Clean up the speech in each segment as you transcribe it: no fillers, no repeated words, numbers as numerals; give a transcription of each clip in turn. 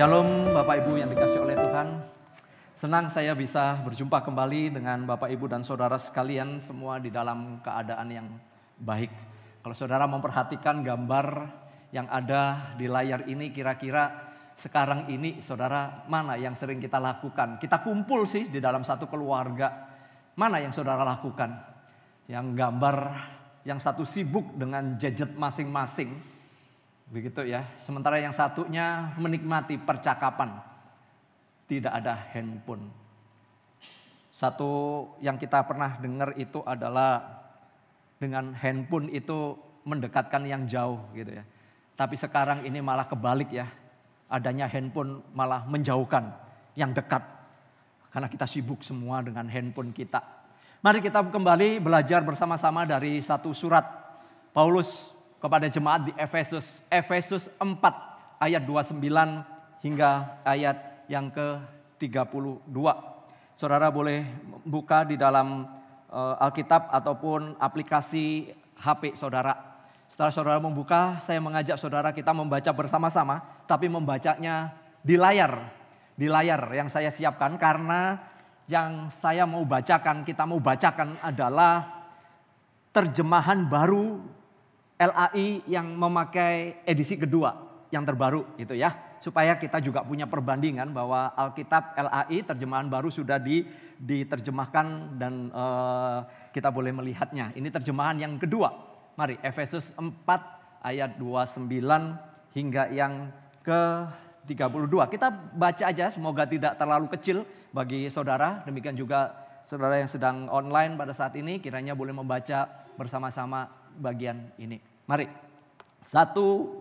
Shalom Bapak Ibu yang dikasihi oleh Tuhan. Senang saya bisa berjumpa kembali dengan Bapak Ibu dan saudara sekalian semua di dalam keadaan yang baik. Kalau saudara memperhatikan gambar yang ada di layar ini, kira-kira sekarang ini saudara mana yang sering kita lakukan? Kita kumpul sih di dalam satu keluarga. Mana yang saudara lakukan? Yang gambar yang satu sibuk dengan gadget masing-masing. Begitu ya. Sementara yang satunya menikmati percakapan. Tidak ada handphone. Satu yang kita pernah dengar itu adalah dengan handphone itu mendekatkan yang jauh gitu ya. Tapi sekarang ini malah kebalik ya. Adanya handphone malah menjauhkan yang dekat. Karena kita sibuk semua dengan handphone kita. Mari kita kembali belajar bersama-sama dari satu surat Paulus kepada jemaat di Efesus. Efesus 4 ayat 29 hingga ayat yang ke-32. Saudara boleh buka di dalam Alkitab ataupun aplikasi HP saudara. Setelah saudara membuka, saya mengajak saudara kita membaca bersama-sama. Tapi membacanya di layar. Di layar yang saya siapkan karena yang saya mau bacakan, kita mau bacakan adalah terjemahan baru LAI yang memakai edisi kedua yang terbaru itu ya. Supaya kita juga punya perbandingan bahwa Alkitab LAI terjemahan baru sudah diterjemahkan dan kita boleh melihatnya. Ini terjemahan yang kedua. Mari Efesus 4 ayat 29 hingga yang ke-32. Kita baca aja, semoga tidak terlalu kecil bagi saudara. Demikian juga saudara yang sedang online pada saat ini kiranya boleh membaca bersama-sama bagian ini. Mari, 1,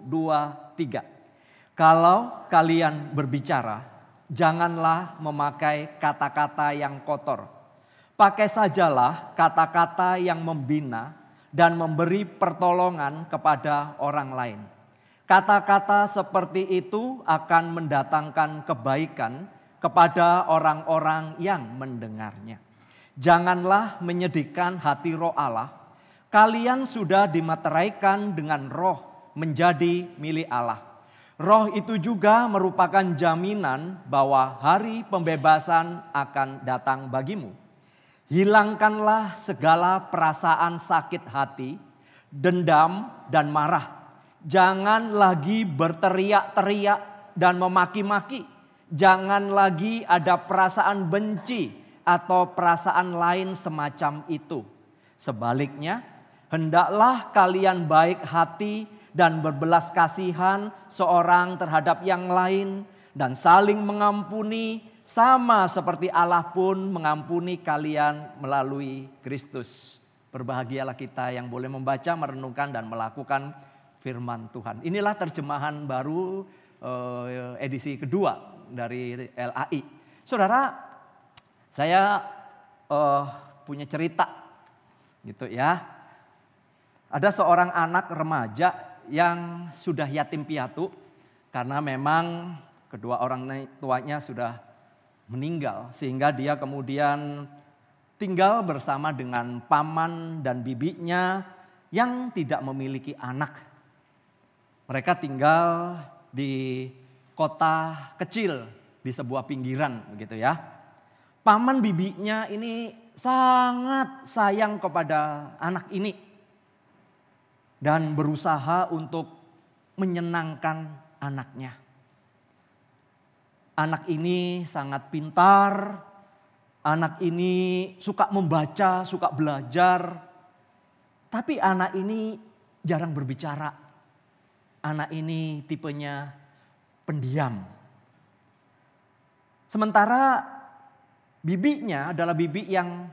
2, 3. Kalau kalian berbicara, janganlah memakai kata-kata yang kotor. Pakai sajalah kata-kata yang membina dan memberi pertolongan kepada orang lain. Kata-kata seperti itu akan mendatangkan kebaikan kepada orang-orang yang mendengarnya. Janganlah menyedihkan hati Roh Allah. Kalian sudah dimeteraikan dengan roh menjadi milik Allah. Roh itu juga merupakan jaminan bahwa hari pembebasan akan datang bagimu. Hilangkanlah segala perasaan sakit hati, dendam dan marah. Jangan lagi berteriak-teriak dan memaki-maki. Jangan lagi ada perasaan benci atau perasaan lain semacam itu. Sebaliknya, hendaklah kalian baik hati dan berbelas kasihan seorang terhadap yang lain dan saling mengampuni sama seperti Allah pun mengampuni kalian melalui Kristus. Berbahagialah kita yang boleh membaca, merenungkan dan melakukan firman Tuhan. Inilah terjemahan baru edisi kedua dari LAI. Saudara, saya punya cerita gitu ya. Ada seorang anak remaja yang sudah yatim piatu karena memang kedua orang tuanya sudah meninggal. Sehingga dia kemudian tinggal bersama dengan paman dan bibinya yang tidak memiliki anak. Mereka tinggal di kota kecil di sebuah pinggiran begitu ya. Paman bibinya ini sangat sayang kepada anak ini. Dan berusaha untuk menyenangkan anaknya. Anak ini sangat pintar. Anak ini suka membaca, suka belajar. Tapi anak ini jarang berbicara. Anak ini tipenya pendiam. Sementara bibinya adalah bibi yang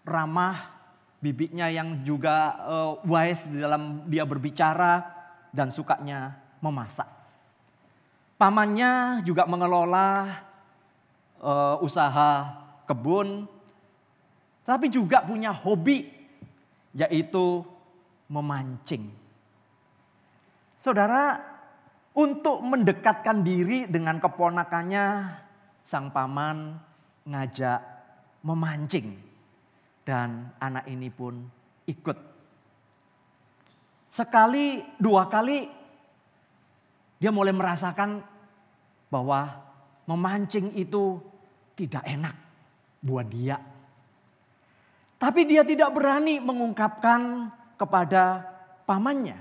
ramah. Bibinya yang juga wise di dalam dia berbicara dan sukanya memasak. Pamannya juga mengelola usaha kebun. Tapi juga punya hobi yaitu memancing. Saudara, untuk mendekatkan diri dengan keponakannya, sang paman ngajak memancing. Dan anak ini pun ikut. Sekali, dua kali dia mulai merasakan bahwa memancing itu tidak enak buat dia. Tapi dia tidak berani mengungkapkan kepada pamannya.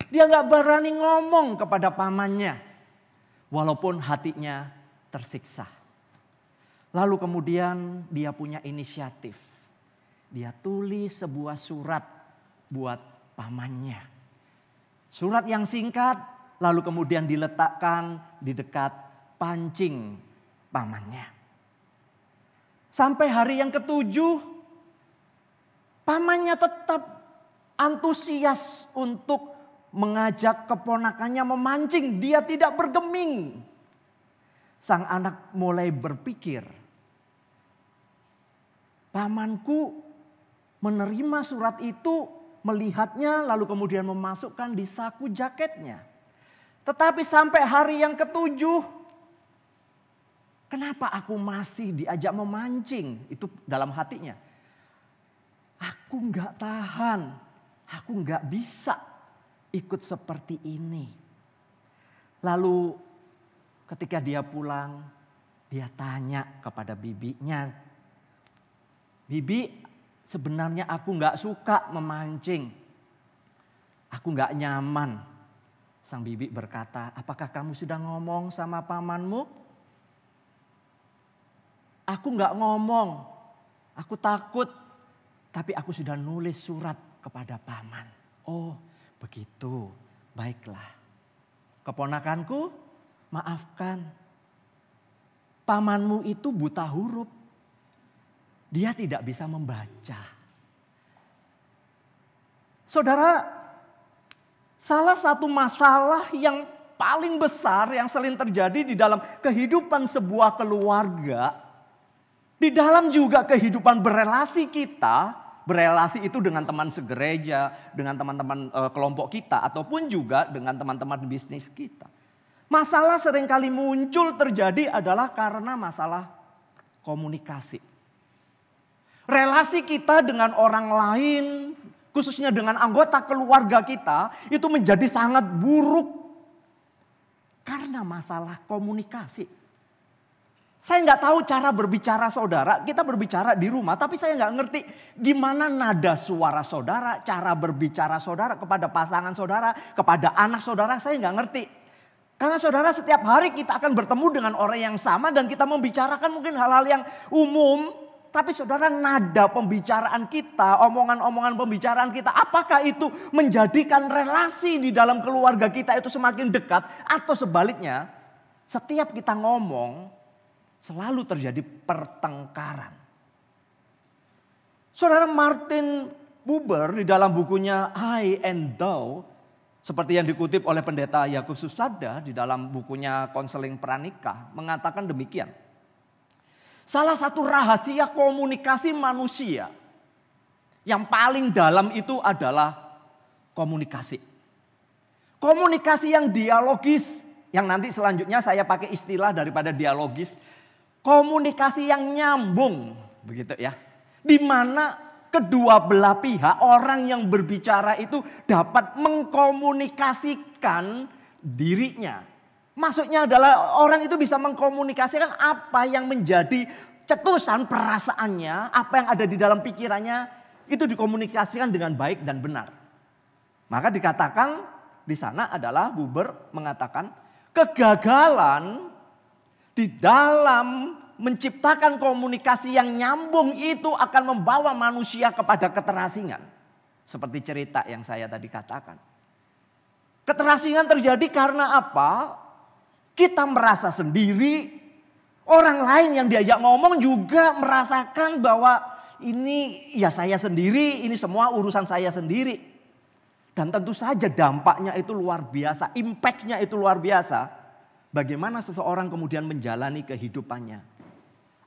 Dia nggak berani ngomong kepada pamannya. Walaupun hatinya tersiksa. Lalu kemudian dia punya inisiatif. Dia tulis sebuah surat buat pamannya. Surat yang singkat lalu kemudian diletakkan di dekat pancing pamannya. Sampai hari yang ketujuh, pamannya tetap antusias untuk mengajak keponakannya memancing. Dia tidak bergeming. Sang anak mulai berpikir, pamanku menerima surat itu, melihatnya lalu kemudian memasukkan di saku jaketnya. Tetapi sampai hari yang ketujuh, kenapa aku masih diajak memancing? Itu dalam hatinya. Aku nggak tahan, aku nggak bisa ikut seperti ini. Lalu ketika dia pulang, dia tanya kepada bibinya, Bibi, sebenarnya aku nggak suka memancing, aku nggak nyaman. Sang bibi berkata, apakah kamu sudah ngomong sama pamanmu? Aku nggak ngomong, aku takut, tapi aku sudah nulis surat kepada paman. Oh begitu, baiklah. Keponakanku, maafkan. Pamanmu itu buta huruf. Dia tidak bisa membaca. Saudara, salah satu masalah yang paling besar yang sering terjadi di dalam kehidupan sebuah keluarga, di dalam juga kehidupan berelasi kita, berelasi itu dengan teman segereja, dengan teman-teman kelompok kita, ataupun juga dengan teman-teman bisnis kita. Masalah seringkali muncul terjadi adalah karena masalah komunikasi. Relasi kita dengan orang lain, khususnya dengan anggota keluarga kita, itu menjadi sangat buruk karena masalah komunikasi. Saya nggak tahu cara berbicara saudara, kita berbicara di rumah, tapi saya nggak ngerti gimana nada suara saudara, cara berbicara saudara kepada pasangan saudara, kepada anak saudara, saya nggak ngerti. Karena saudara setiap hari kita akan bertemu dengan orang yang sama dan kita membicarakan mungkin hal-hal yang umum. Tapi saudara, nada pembicaraan kita, omongan-omongan pembicaraan kita, apakah itu menjadikan relasi di dalam keluarga kita itu semakin dekat? Atau sebaliknya, setiap kita ngomong selalu terjadi pertengkaran. Saudara, Martin Buber di dalam bukunya I and Thou, seperti yang dikutip oleh pendeta Yakub Susada di dalam bukunya Konseling Pranikah, mengatakan demikian. Salah satu rahasia komunikasi manusia yang paling dalam itu adalah komunikasi. Komunikasi yang dialogis, yang nanti selanjutnya saya pakai istilah daripada dialogis. Komunikasi yang nyambung, begitu ya. Di mana kedua belah pihak, orang yang berbicara itu dapat mengkomunikasikan dirinya. Maksudnya adalah orang itu bisa mengkomunikasikan apa yang menjadi cetusan perasaannya, apa yang ada di dalam pikirannya, itu dikomunikasikan dengan baik dan benar. Maka dikatakan di sana adalah Buber mengatakan kegagalan di dalam menciptakan komunikasi yang nyambung itu akan membawa manusia kepada keterasingan. Seperti cerita yang saya tadi katakan. Keterasingan terjadi karena apa? Kita merasa sendiri, orang lain yang diajak ngomong juga merasakan bahwa ini ya saya sendiri, ini semua urusan saya sendiri. Dan tentu saja dampaknya itu luar biasa, impactnya itu luar biasa. Bagaimana seseorang kemudian menjalani kehidupannya.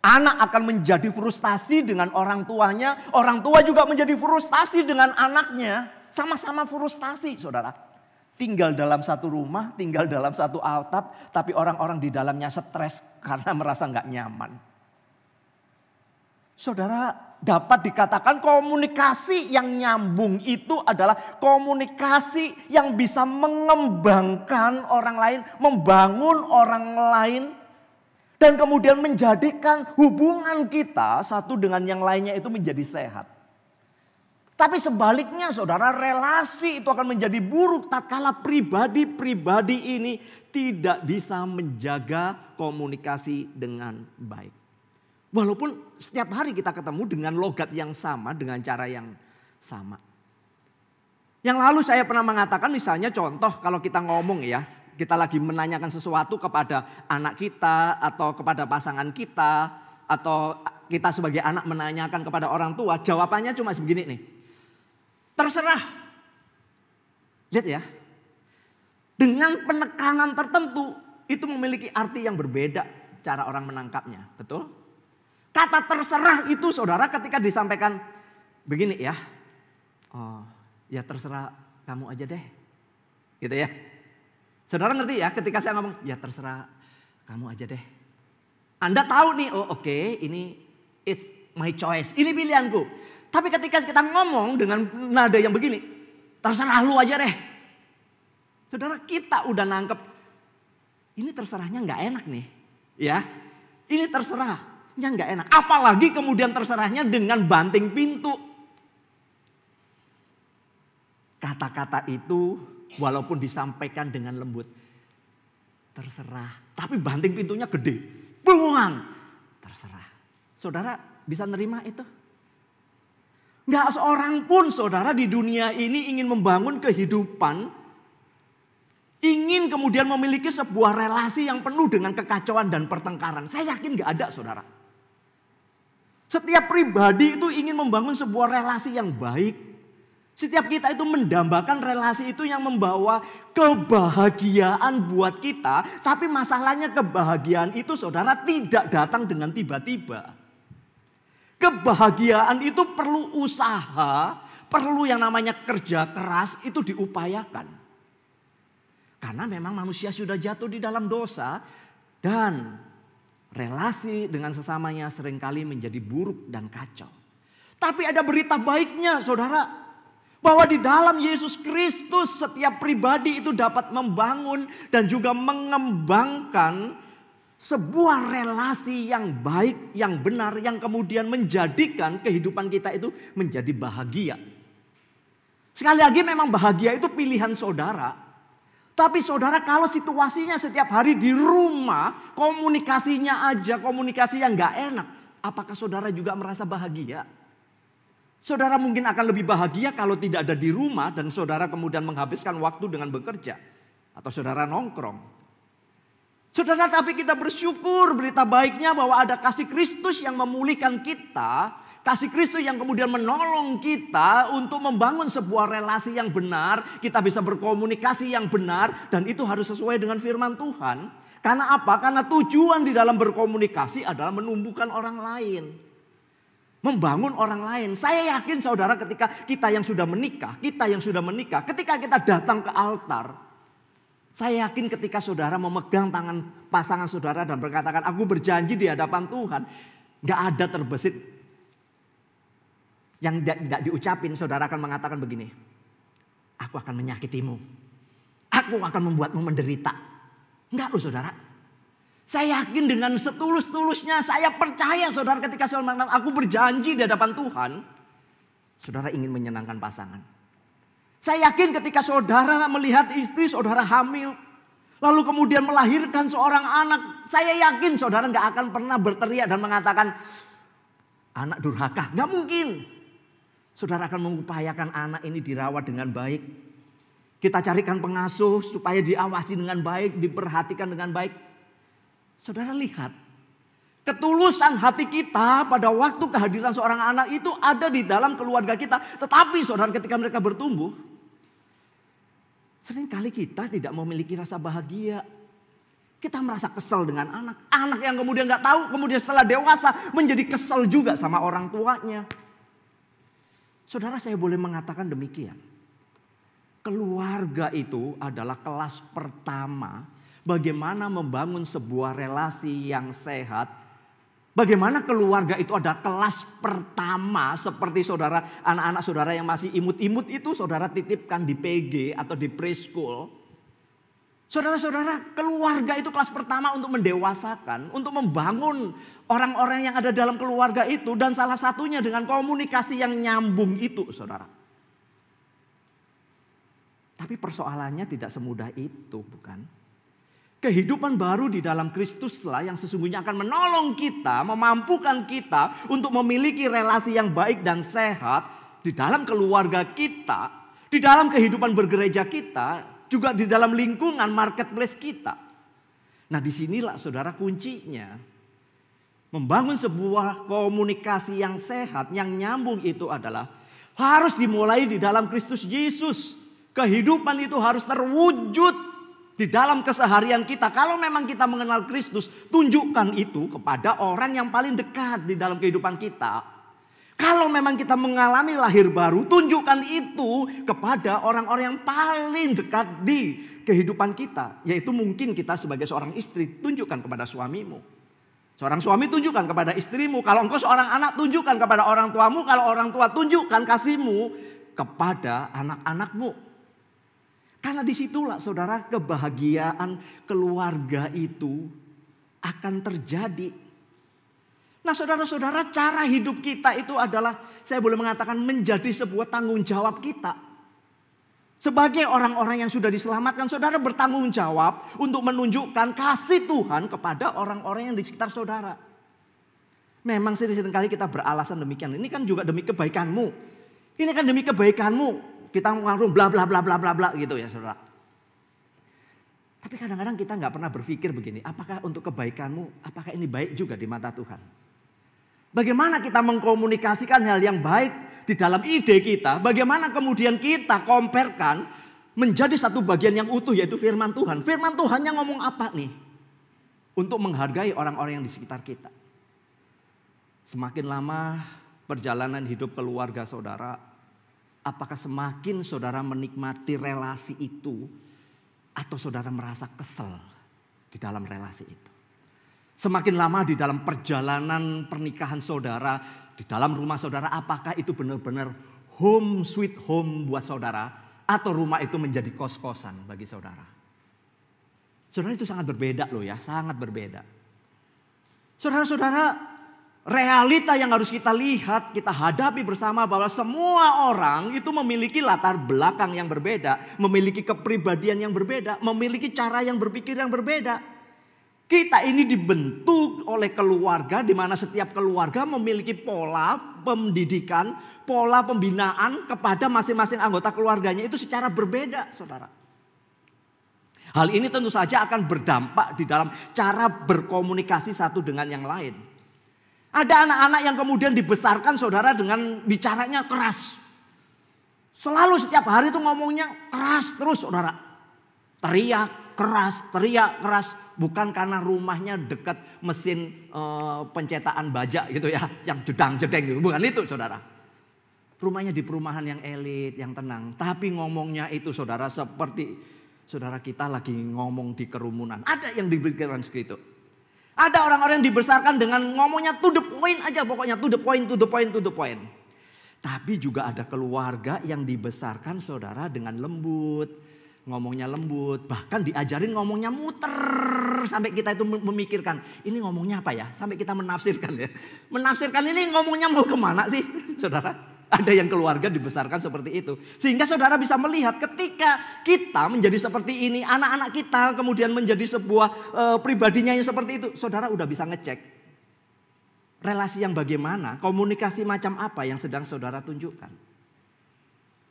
Anak akan menjadi frustasi dengan orang tuanya, orang tua juga menjadi frustasi dengan anaknya. Sama-sama frustasi, saudara. Tinggal dalam satu rumah, tinggal dalam satu atap, tapi orang-orang di dalamnya stres karena merasa nggak nyaman. Saudara, dapat dikatakan komunikasi yang nyambung itu adalah komunikasi yang bisa mengembangkan orang lain, membangun orang lain, dan kemudian menjadikan hubungan kita satu dengan yang lainnya itu menjadi sehat. Tapi sebaliknya saudara, relasi itu akan menjadi buruk tatkala pribadi-pribadi ini tidak bisa menjaga komunikasi dengan baik. Walaupun setiap hari kita ketemu dengan logat yang sama, dengan cara yang sama. Yang lalu saya pernah mengatakan misalnya contoh kalau kita ngomong ya, kita lagi menanyakan sesuatu kepada anak kita atau kepada pasangan kita, atau kita sebagai anak menanyakan kepada orang tua, jawabannya cuma sebegini nih. Terserah. Lihat ya. Dengan penekanan tertentu itu memiliki arti yang berbeda cara orang menangkapnya. Betul? Kata terserah itu saudara ketika disampaikan begini ya. Oh, ya terserah kamu aja deh. Gitu ya. Saudara ngerti ya ketika saya ngomong ya terserah kamu aja deh. Anda tahu nih, oh oke, ini it's my choice. Ini pilihanku. Tapi ketika kita ngomong dengan nada yang begini, terserah lu aja deh. Saudara, kita udah nangkep, ini terserahnya nggak enak nih. Ya, ini terserahnya nggak enak. Apalagi kemudian terserahnya dengan banting pintu. Kata-kata itu walaupun disampaikan dengan lembut, terserah. Tapi banting pintunya gede, buang, terserah. Saudara bisa nerima itu? Nggak seorang pun saudara di dunia ini ingin membangun kehidupan, ingin kemudian memiliki sebuah relasi yang penuh dengan kekacauan dan pertengkaran. Saya yakin nggak ada saudara. Setiap pribadi itu ingin membangun sebuah relasi yang baik. Setiap kita itu mendambakan relasi itu yang membawa kebahagiaan buat kita. Tapi masalahnya kebahagiaan itu saudara tidak datang dengan tiba-tiba. Kebahagiaan itu perlu usaha, perlu yang namanya kerja keras itu diupayakan. Karena memang manusia sudah jatuh di dalam dosa dan relasi dengan sesamanya seringkali menjadi buruk dan kacau. Tapi ada berita baiknya saudara. Bahwa di dalam Yesus Kristus setiap pribadi itu dapat membangun dan juga mengembangkan sebuah relasi yang baik, yang benar, yang kemudian menjadikan kehidupan kita itu menjadi bahagia. Sekali lagi memang bahagia itu pilihan saudara. Tapi saudara kalau situasinya setiap hari di rumah, komunikasinya aja komunikasi yang gak enak. Apakah saudara juga merasa bahagia? Saudara mungkin akan lebih bahagia kalau tidak ada di rumah dan saudara kemudian menghabiskan waktu dengan bekerja. Atau saudara nongkrong. Saudara tapi kita bersyukur berita baiknya bahwa ada kasih Kristus yang memulihkan kita. Kasih Kristus yang kemudian menolong kita untuk membangun sebuah relasi yang benar. Kita bisa berkomunikasi yang benar. Dan itu harus sesuai dengan firman Tuhan. Karena apa? Karena tujuan di dalam berkomunikasi adalah menumbuhkan orang lain. Membangun orang lain. Saya yakin saudara ketika kita yang sudah menikah. Ketika kita datang ke altar. Saya yakin ketika saudara memegang tangan pasangan saudara dan berkatakan aku berjanji di hadapan Tuhan. Gak ada terbesit yang tidak diucapin, saudara akan mengatakan begini. Aku akan menyakitimu. Aku akan membuatmu menderita. Enggak loh saudara. Saya yakin dengan setulus-tulusnya, saya percaya saudara ketika saya mengatakan aku berjanji di hadapan Tuhan. Saudara ingin menyenangkan pasangan. Saya yakin ketika saudara melihat istri saudara hamil. Lalu kemudian melahirkan seorang anak. Saya yakin saudara gak akan pernah berteriak dan mengatakan anak durhaka. Gak mungkin. Saudara akan mengupayakan anak ini dirawat dengan baik. Kita carikan pengasuh supaya diawasi dengan baik, diperhatikan dengan baik. Saudara lihat, ketulusan hati kita pada waktu kehadiran seorang anak itu ada di dalam keluarga kita. Tetapi saudara ketika mereka bertumbuh, seringkali kita tidak memiliki rasa bahagia. Kita merasa kesal dengan anak. Anak yang kemudian gak tahu, kemudian setelah dewasa menjadi kesal juga sama orang tuanya. Saudara saya boleh mengatakan demikian. Keluarga itu adalah kelas pertama bagaimana membangun sebuah relasi yang sehat Bagaimana keluarga itu ada kelas pertama seperti saudara, anak-anak saudara yang masih imut-imut itu saudara titipkan di PG atau di preschool. Saudara-saudara, keluarga itu kelas pertama untuk mendewasakan, untuk membangun orang-orang yang ada dalam keluarga itu. Dan salah satunya dengan komunikasi yang nyambung itu, saudara. Tapi persoalannya tidak semudah itu, bukan? Kehidupan baru di dalam Kristuslah yang sesungguhnya akan menolong kita, memampukan kita untuk memiliki relasi yang baik dan sehat di dalam keluarga kita, di dalam kehidupan bergereja kita, juga di dalam lingkungan marketplace kita. Nah, disinilah saudara kuncinya. Membangun sebuah komunikasi yang sehat, yang nyambung itu adalah harus dimulai di dalam Kristus Yesus. Kehidupan itu harus terwujud di dalam keseharian kita. Kalau memang kita mengenal Kristus, tunjukkan itu kepada orang yang paling dekat di dalam kehidupan kita. Kalau memang kita mengalami lahir baru, tunjukkan itu kepada orang-orang yang paling dekat di kehidupan kita. Yaitu mungkin kita sebagai seorang istri, tunjukkan kepada suamimu. Seorang suami tunjukkan kepada istrimu. Kalau engkau seorang anak, tunjukkan kepada orang tuamu. Kalau orang tua, tunjukkan kasihmu kepada anak-anakmu. Karena disitulah saudara kebahagiaan keluarga itu akan terjadi. Nah saudara-saudara, cara hidup kita itu adalah, saya boleh mengatakan, menjadi sebuah tanggung jawab kita. Sebagai orang-orang yang sudah diselamatkan, saudara bertanggung jawab untuk menunjukkan kasih Tuhan kepada orang-orang yang di sekitar saudara. Memang seringkali kita beralasan demikian. Ini kan juga demi kebaikanmu. Ini kan demi kebaikanmu. Kita langsung bla bla bla bla bla bla gitu ya saudara. Tapi kadang-kadang kita nggak pernah berpikir begini. Apakah untuk kebaikanmu, apakah ini baik juga di mata Tuhan? Bagaimana kita mengkomunikasikan hal yang baik di dalam ide kita. Bagaimana kemudian kita komparkan menjadi satu bagian yang utuh, yaitu firman Tuhan. Firman Tuhan yang ngomong apa nih? Untuk menghargai orang-orang yang di sekitar kita. Semakin lama perjalanan hidup keluarga saudara, apakah semakin saudara menikmati relasi itu, atau saudara merasa kesel di dalam relasi itu? Semakin lama di dalam perjalanan pernikahan saudara, di dalam rumah saudara, apakah itu benar-benar home sweet home buat saudara, atau rumah itu menjadi kos-kosan bagi saudara? Saudara, itu sangat berbeda loh ya, sangat berbeda. Saudara-saudara, realita yang harus kita lihat, kita hadapi bersama bahwa semua orang itu memiliki latar belakang yang berbeda, memiliki kepribadian yang berbeda, memiliki cara yang berpikir yang berbeda. Kita ini dibentuk oleh keluarga, di mana setiap keluarga memiliki pola pendidikan, pola pembinaan kepada masing-masing anggota keluarganya itu secara berbeda, saudara. Hal ini tentu saja akan berdampak di dalam cara berkomunikasi satu dengan yang lain. Ada anak-anak yang kemudian dibesarkan saudara dengan bicaranya keras. Selalu setiap hari itu ngomongnya keras terus saudara. Teriak keras. Bukan karena rumahnya dekat mesin pencetakan baja gitu ya. Yang jedang-jedeng gitu. Bukan itu saudara. Rumahnya di perumahan yang elit, yang tenang. Tapi ngomongnya itu saudara seperti saudara kita lagi ngomong di kerumunan. Ada yang diberikan segitu. Ada orang-orang yang dibesarkan dengan ngomongnya to the point aja. Pokoknya to the point. Tapi juga ada keluarga yang dibesarkan saudara dengan lembut. Ngomongnya lembut. Bahkan diajarin ngomongnya muter. Sampai kita itu memikirkan. Ini ngomongnya apa ya? Sampai kita menafsirkan ya. Menafsirkan ini ngomongnya mau kemana sih saudara? Ada yang keluarga dibesarkan seperti itu. Sehingga saudara bisa melihat ketika kita menjadi seperti ini. Anak-anak kita kemudian menjadi sebuah pribadinya yang seperti itu. Saudara udah bisa ngecek. Relasi yang bagaimana, komunikasi macam apa yang sedang saudara tunjukkan.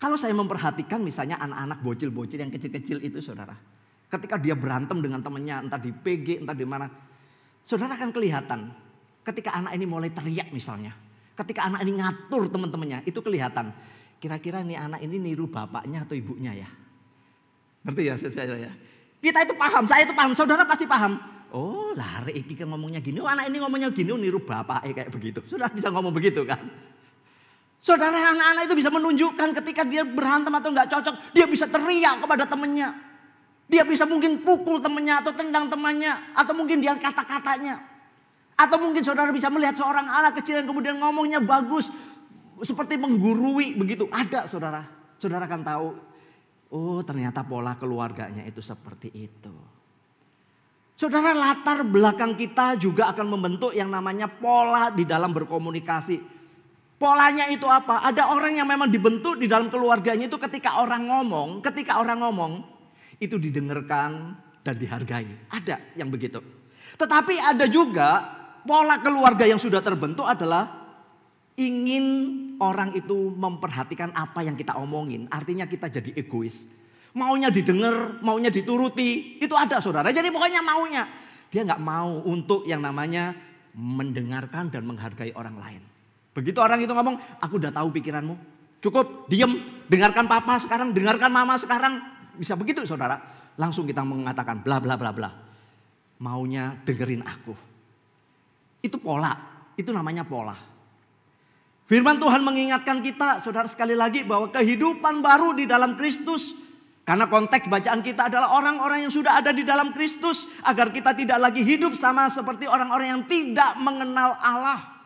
Kalau saya memperhatikan misalnya anak-anak bocil-bocil yang kecil-kecil itu saudara. Ketika dia berantem dengan temannya entah di PG entah di mana. Saudara akan kelihatan ketika anak ini mulai teriak misalnya. Ketika anak ini ngatur teman-temannya itu kelihatan. Kira-kira nih anak ini niru bapaknya atau ibunya ya. Ngerti ya saya ya. Kita itu paham, saya itu paham, saudara pasti paham. Oh lah Iki kan ngomongnya gini, anak ini ngomongnya gini, niru bapaknya kayak begitu. Saudara bisa ngomong begitu kan. Saudara anak-anak itu bisa menunjukkan ketika dia berantem atau nggak cocok. Dia bisa teriak kepada temannya. Dia bisa mungkin pukul temannya atau tendang temannya. Atau mungkin dia kata-katanya. Atau mungkin saudara bisa melihat seorang anak kecil yang kemudian ngomongnya bagus. Seperti menggurui begitu. Ada saudara. Saudara kan tahu. Oh ternyata pola keluarganya itu seperti itu. Saudara, latar belakang kita juga akan membentuk yang namanya pola di dalam berkomunikasi. Polanya itu apa? Ada orang yang memang dibentuk di dalam keluarganya itu ketika orang ngomong itu didengarkan dan dihargai. Ada yang begitu. Tetapi ada juga pola keluarga yang sudah terbentuk adalah ingin orang itu memperhatikan apa yang kita omongin. Artinya kita jadi egois. Maunya didengar, maunya dituruti. Itu ada saudara. Jadi pokoknya maunya. Dia gak mau untuk yang namanya mendengarkan dan menghargai orang lain. Begitu orang itu ngomong, aku udah tahu pikiranmu. Cukup, diem, dengarkan papa sekarang, dengarkan mama sekarang. Bisa begitu saudara. Langsung kita mengatakan bla bla bla bla. Maunya dengerin aku. Itu pola, itu namanya pola. Firman Tuhan mengingatkan kita, saudara sekali lagi bahwa kehidupan baru di dalam Kristus. Karena konteks bacaan kita adalah orang-orang yang sudah ada di dalam Kristus. Agar kita tidak lagi hidup sama seperti orang-orang yang tidak mengenal Allah.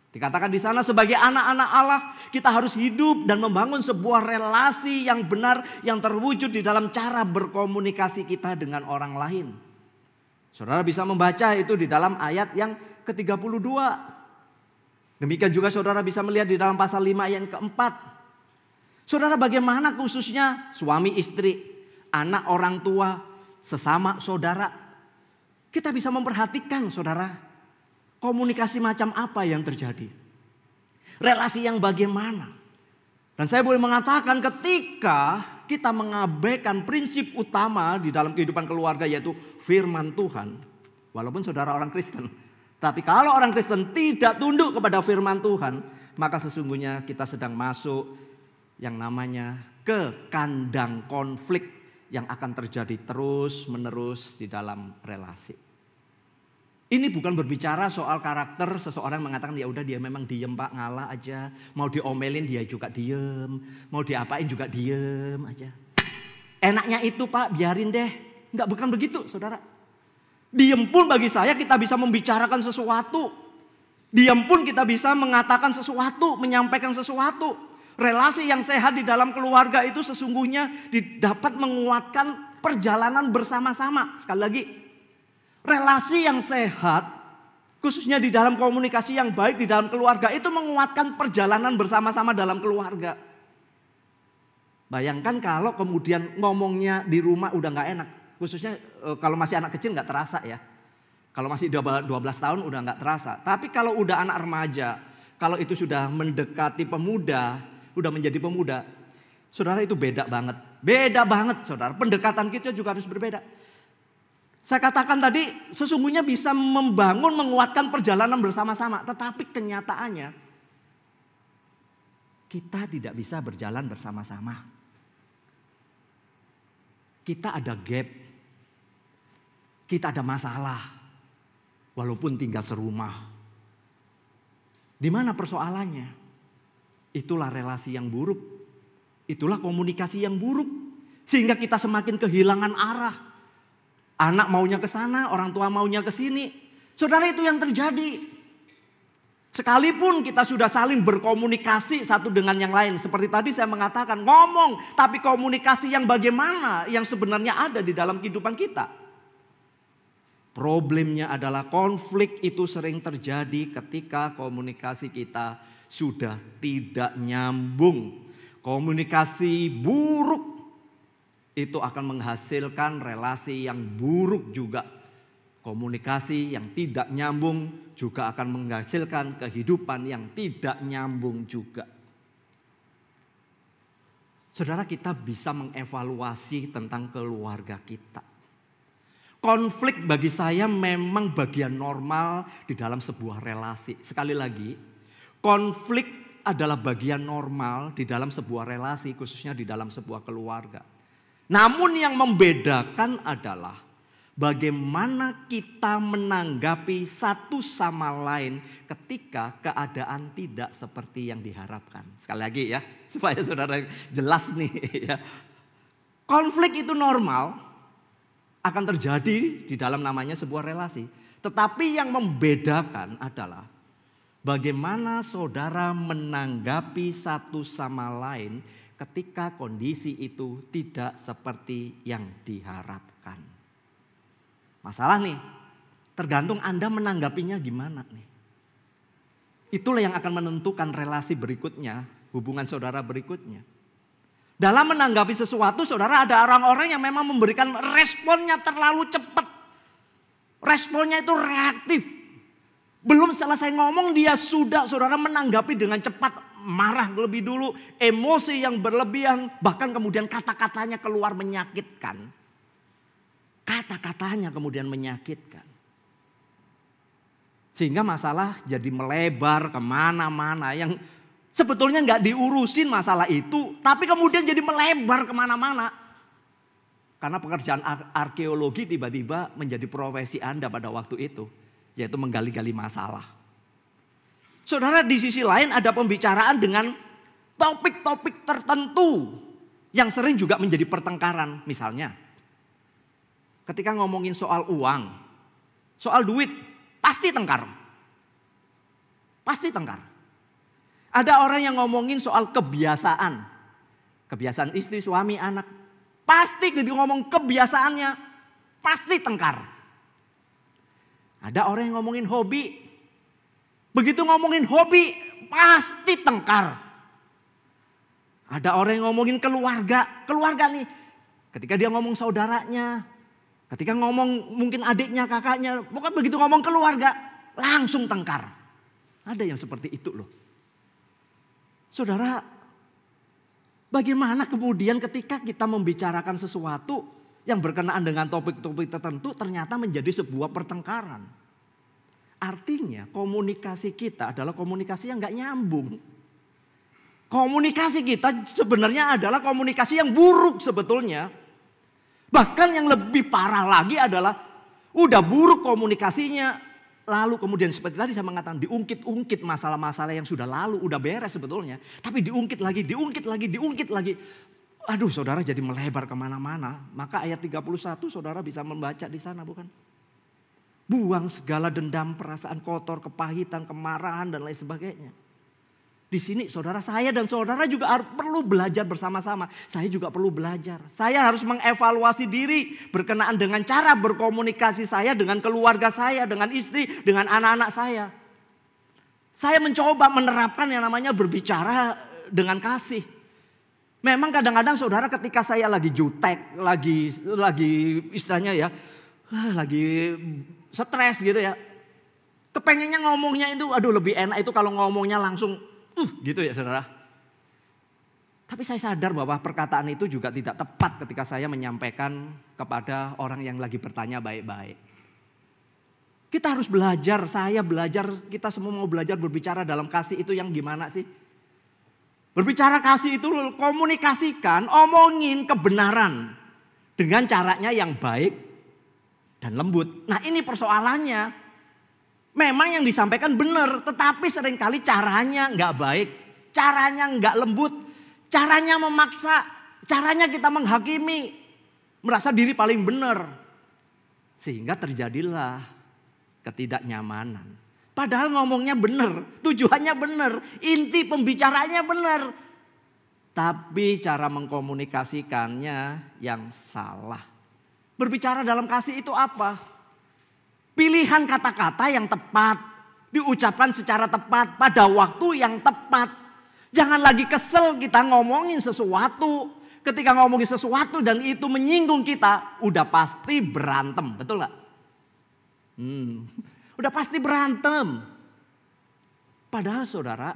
Dikatakan di sana sebagai anak-anak Allah. Kita harus hidup dan membangun sebuah relasi yang benar. Yang terwujud di dalam cara berkomunikasi kita dengan orang lain. Saudara bisa membaca itu di dalam ayat yang ke-32. Demikian juga saudara bisa melihat di dalam pasal 5 ayat yang keempat. Saudara, bagaimana khususnya suami istri, anak orang tua, sesama saudara. Kita bisa memperhatikan saudara, komunikasi macam apa yang terjadi. Relasi yang bagaimana. Dan saya boleh mengatakan ketika kita mengabaikan prinsip utama di dalam kehidupan keluarga yaitu firman Tuhan. Walaupun saudara orang Kristen. Tapi kalau orang Kristen tidak tunduk kepada firman Tuhan, maka sesungguhnya kita sedang masuk yang namanya ke kandang konflik yang akan terjadi terus menerus di dalam relasi. Ini bukan berbicara soal karakter seseorang mengatakan ya udah dia memang diem pak, ngalah aja. Mau diomelin dia juga diem, mau diapain juga diem aja. Enaknya itu pak biarin deh. Enggak, bukan begitu saudara. Diem pun bagi saya kita bisa membicarakan sesuatu. Diem pun kita bisa mengatakan sesuatu, menyampaikan sesuatu. Relasi yang sehat di dalam keluarga itu sesungguhnya dapat menguatkan perjalanan bersama-sama. Sekali lagi, relasi yang sehat, khususnya di dalam komunikasi yang baik di dalam keluarga itu menguatkan perjalanan bersama-sama dalam keluarga. Bayangkan kalau kemudian ngomongnya di rumah udah gak enak. Khususnya kalau masih anak kecil gak terasa ya. Kalau masih 12 tahun udah gak terasa. Tapi kalau udah anak remaja, kalau itu sudah mendekati pemuda, udah menjadi pemuda, saudara itu beda banget. Beda banget saudara, pendekatan kita juga harus berbeda. Saya katakan tadi sesungguhnya bisa membangun, menguatkan perjalanan bersama-sama. Tetapi kenyataannya kita tidak bisa berjalan bersama-sama. Kita ada gap, kita ada masalah. Walaupun tinggal serumah. Di mana persoalannya? Itulah relasi yang buruk. Itulah komunikasi yang buruk. Sehingga kita semakin kehilangan arah. Anak maunya ke sana, orang tua maunya ke sini. Saudara, itu yang terjadi. Sekalipun kita sudah saling berkomunikasi satu dengan yang lain. Seperti tadi saya mengatakan ngomong. Tapi komunikasi yang bagaimana yang sebenarnya ada di dalam kehidupan kita. Problemnya adalah konflik itu sering terjadi ketika komunikasi kita sudah tidak nyambung. Komunikasi buruk itu akan menghasilkan relasi yang buruk juga. Komunikasi yang tidak nyambung juga akan menghasilkan kehidupan yang tidak nyambung juga. Saudara, kita bisa mengevaluasi tentang keluarga kita. Konflik bagi saya memang bagian normal di dalam sebuah relasi. Sekali lagi, konflik adalah bagian normal di dalam sebuah relasi, khususnya di dalam sebuah keluarga. Namun yang membedakan adalah bagaimana kita menanggapi satu sama lain ketika keadaan tidak seperti yang diharapkan. Sekali lagi ya, supaya saudara jelas nih ya. Konflik itu normal, akan terjadi di dalam namanya sebuah relasi. Tetapi yang membedakan adalah bagaimana saudara menanggapi satu sama lain ketika kondisi itu tidak seperti yang diharapkan. Masalah nih, tergantung Anda menanggapinya gimana nih. Itulah yang akan menentukan relasi berikutnya, hubungan saudara berikutnya. Dalam menanggapi sesuatu, saudara, ada orang-orang yang memang memberikan responnya terlalu cepat. Responnya itu reaktif. Belum selesai ngomong dia sudah saudara menanggapi dengan cepat. Marah lebih dulu, emosi yang berlebihan. Bahkan kemudian kata-katanya keluar menyakitkan. Kata-katanya kemudian menyakitkan. Sehingga masalah jadi melebar kemana-mana. Yang sebetulnya nggak diurusin masalah itu. Tapi kemudian jadi melebar kemana-mana. Karena pekerjaan arkeologi tiba-tiba menjadi profesi Anda pada waktu itu. Yaitu menggali-gali masalah. Saudara, di sisi lain ada pembicaraan dengan topik-topik tertentu. Yang sering juga menjadi pertengkaran. Misalnya, ketika ngomongin soal uang, soal duit, pasti tengkar. Pasti tengkar. Ada orang yang ngomongin soal kebiasaan. Kebiasaan istri, suami, anak. Pasti gitu ngomong kebiasaannya, pasti tengkar. Ada orang yang ngomongin hobi. Begitu ngomongin hobi, pasti tengkar. Ada orang yang ngomongin keluarga. Keluarga nih, ketika dia ngomong saudaranya. Ketika ngomong mungkin adiknya, kakaknya. Pokoknya begitu ngomong keluarga, langsung tengkar. Ada yang seperti itu loh. Saudara, bagaimana kemudian ketika kita membicarakan sesuatu yang berkenaan dengan topik-topik tertentu ternyata menjadi sebuah pertengkaran. Artinya komunikasi kita adalah komunikasi yang gak nyambung. Komunikasi kita sebenarnya adalah komunikasi yang buruk sebetulnya. Bahkan yang lebih parah lagi adalah udah buruk komunikasinya. Lalu kemudian seperti tadi saya mengatakan diungkit-ungkit masalah-masalah yang sudah lalu, udah beres sebetulnya. Tapi diungkit lagi. Aduh, saudara jadi melebar kemana-mana. Maka ayat 31 saudara bisa membaca di sana, bukan? Buang segala dendam, perasaan kotor, kepahitan, kemarahan dan lain sebagainya. Di sini saudara, saya dan saudara juga perlu belajar bersama-sama. Saya juga perlu belajar. Saya harus mengevaluasi diri berkenaan dengan cara berkomunikasi saya dengan keluarga saya, dengan istri, dengan anak-anak saya. Saya mencoba menerapkan yang namanya berbicara dengan kasih. Memang kadang-kadang saudara ketika saya lagi jutek, lagi istilahnya ya, lagi stres gitu ya. Kepengennya ngomongnya itu, aduh lebih enak itu kalau ngomongnya langsung gitu ya saudara. Tapi saya sadar bahwa perkataan itu juga tidak tepat ketika saya menyampaikan kepada orang yang lagi bertanya baik-baik. Kita harus belajar, saya belajar, kita semua mau belajar berbicara dalam kasih itu yang gimana sih? Berbicara kasih itu komunikasikan, omongin kebenaran dengan caranya yang baik dan lembut. Nah ini persoalannya. Memang yang disampaikan benar, tetapi seringkali caranya nggak baik, caranya nggak lembut, caranya memaksa, caranya kita menghakimi, merasa diri paling benar. Sehingga terjadilah ketidaknyamanan. Padahal ngomongnya benar, tujuannya benar, inti pembicaranya benar. Tapi cara mengkomunikasikannya yang salah. Berbicara dalam kasih itu apa? Pilihan kata-kata yang tepat, diucapkan secara tepat pada waktu yang tepat. Jangan lagi kesel kita ngomongin sesuatu. Ketika ngomongin sesuatu dan itu menyinggung kita, udah pasti berantem, betul gak? Udah pasti berantem. Padahal saudara,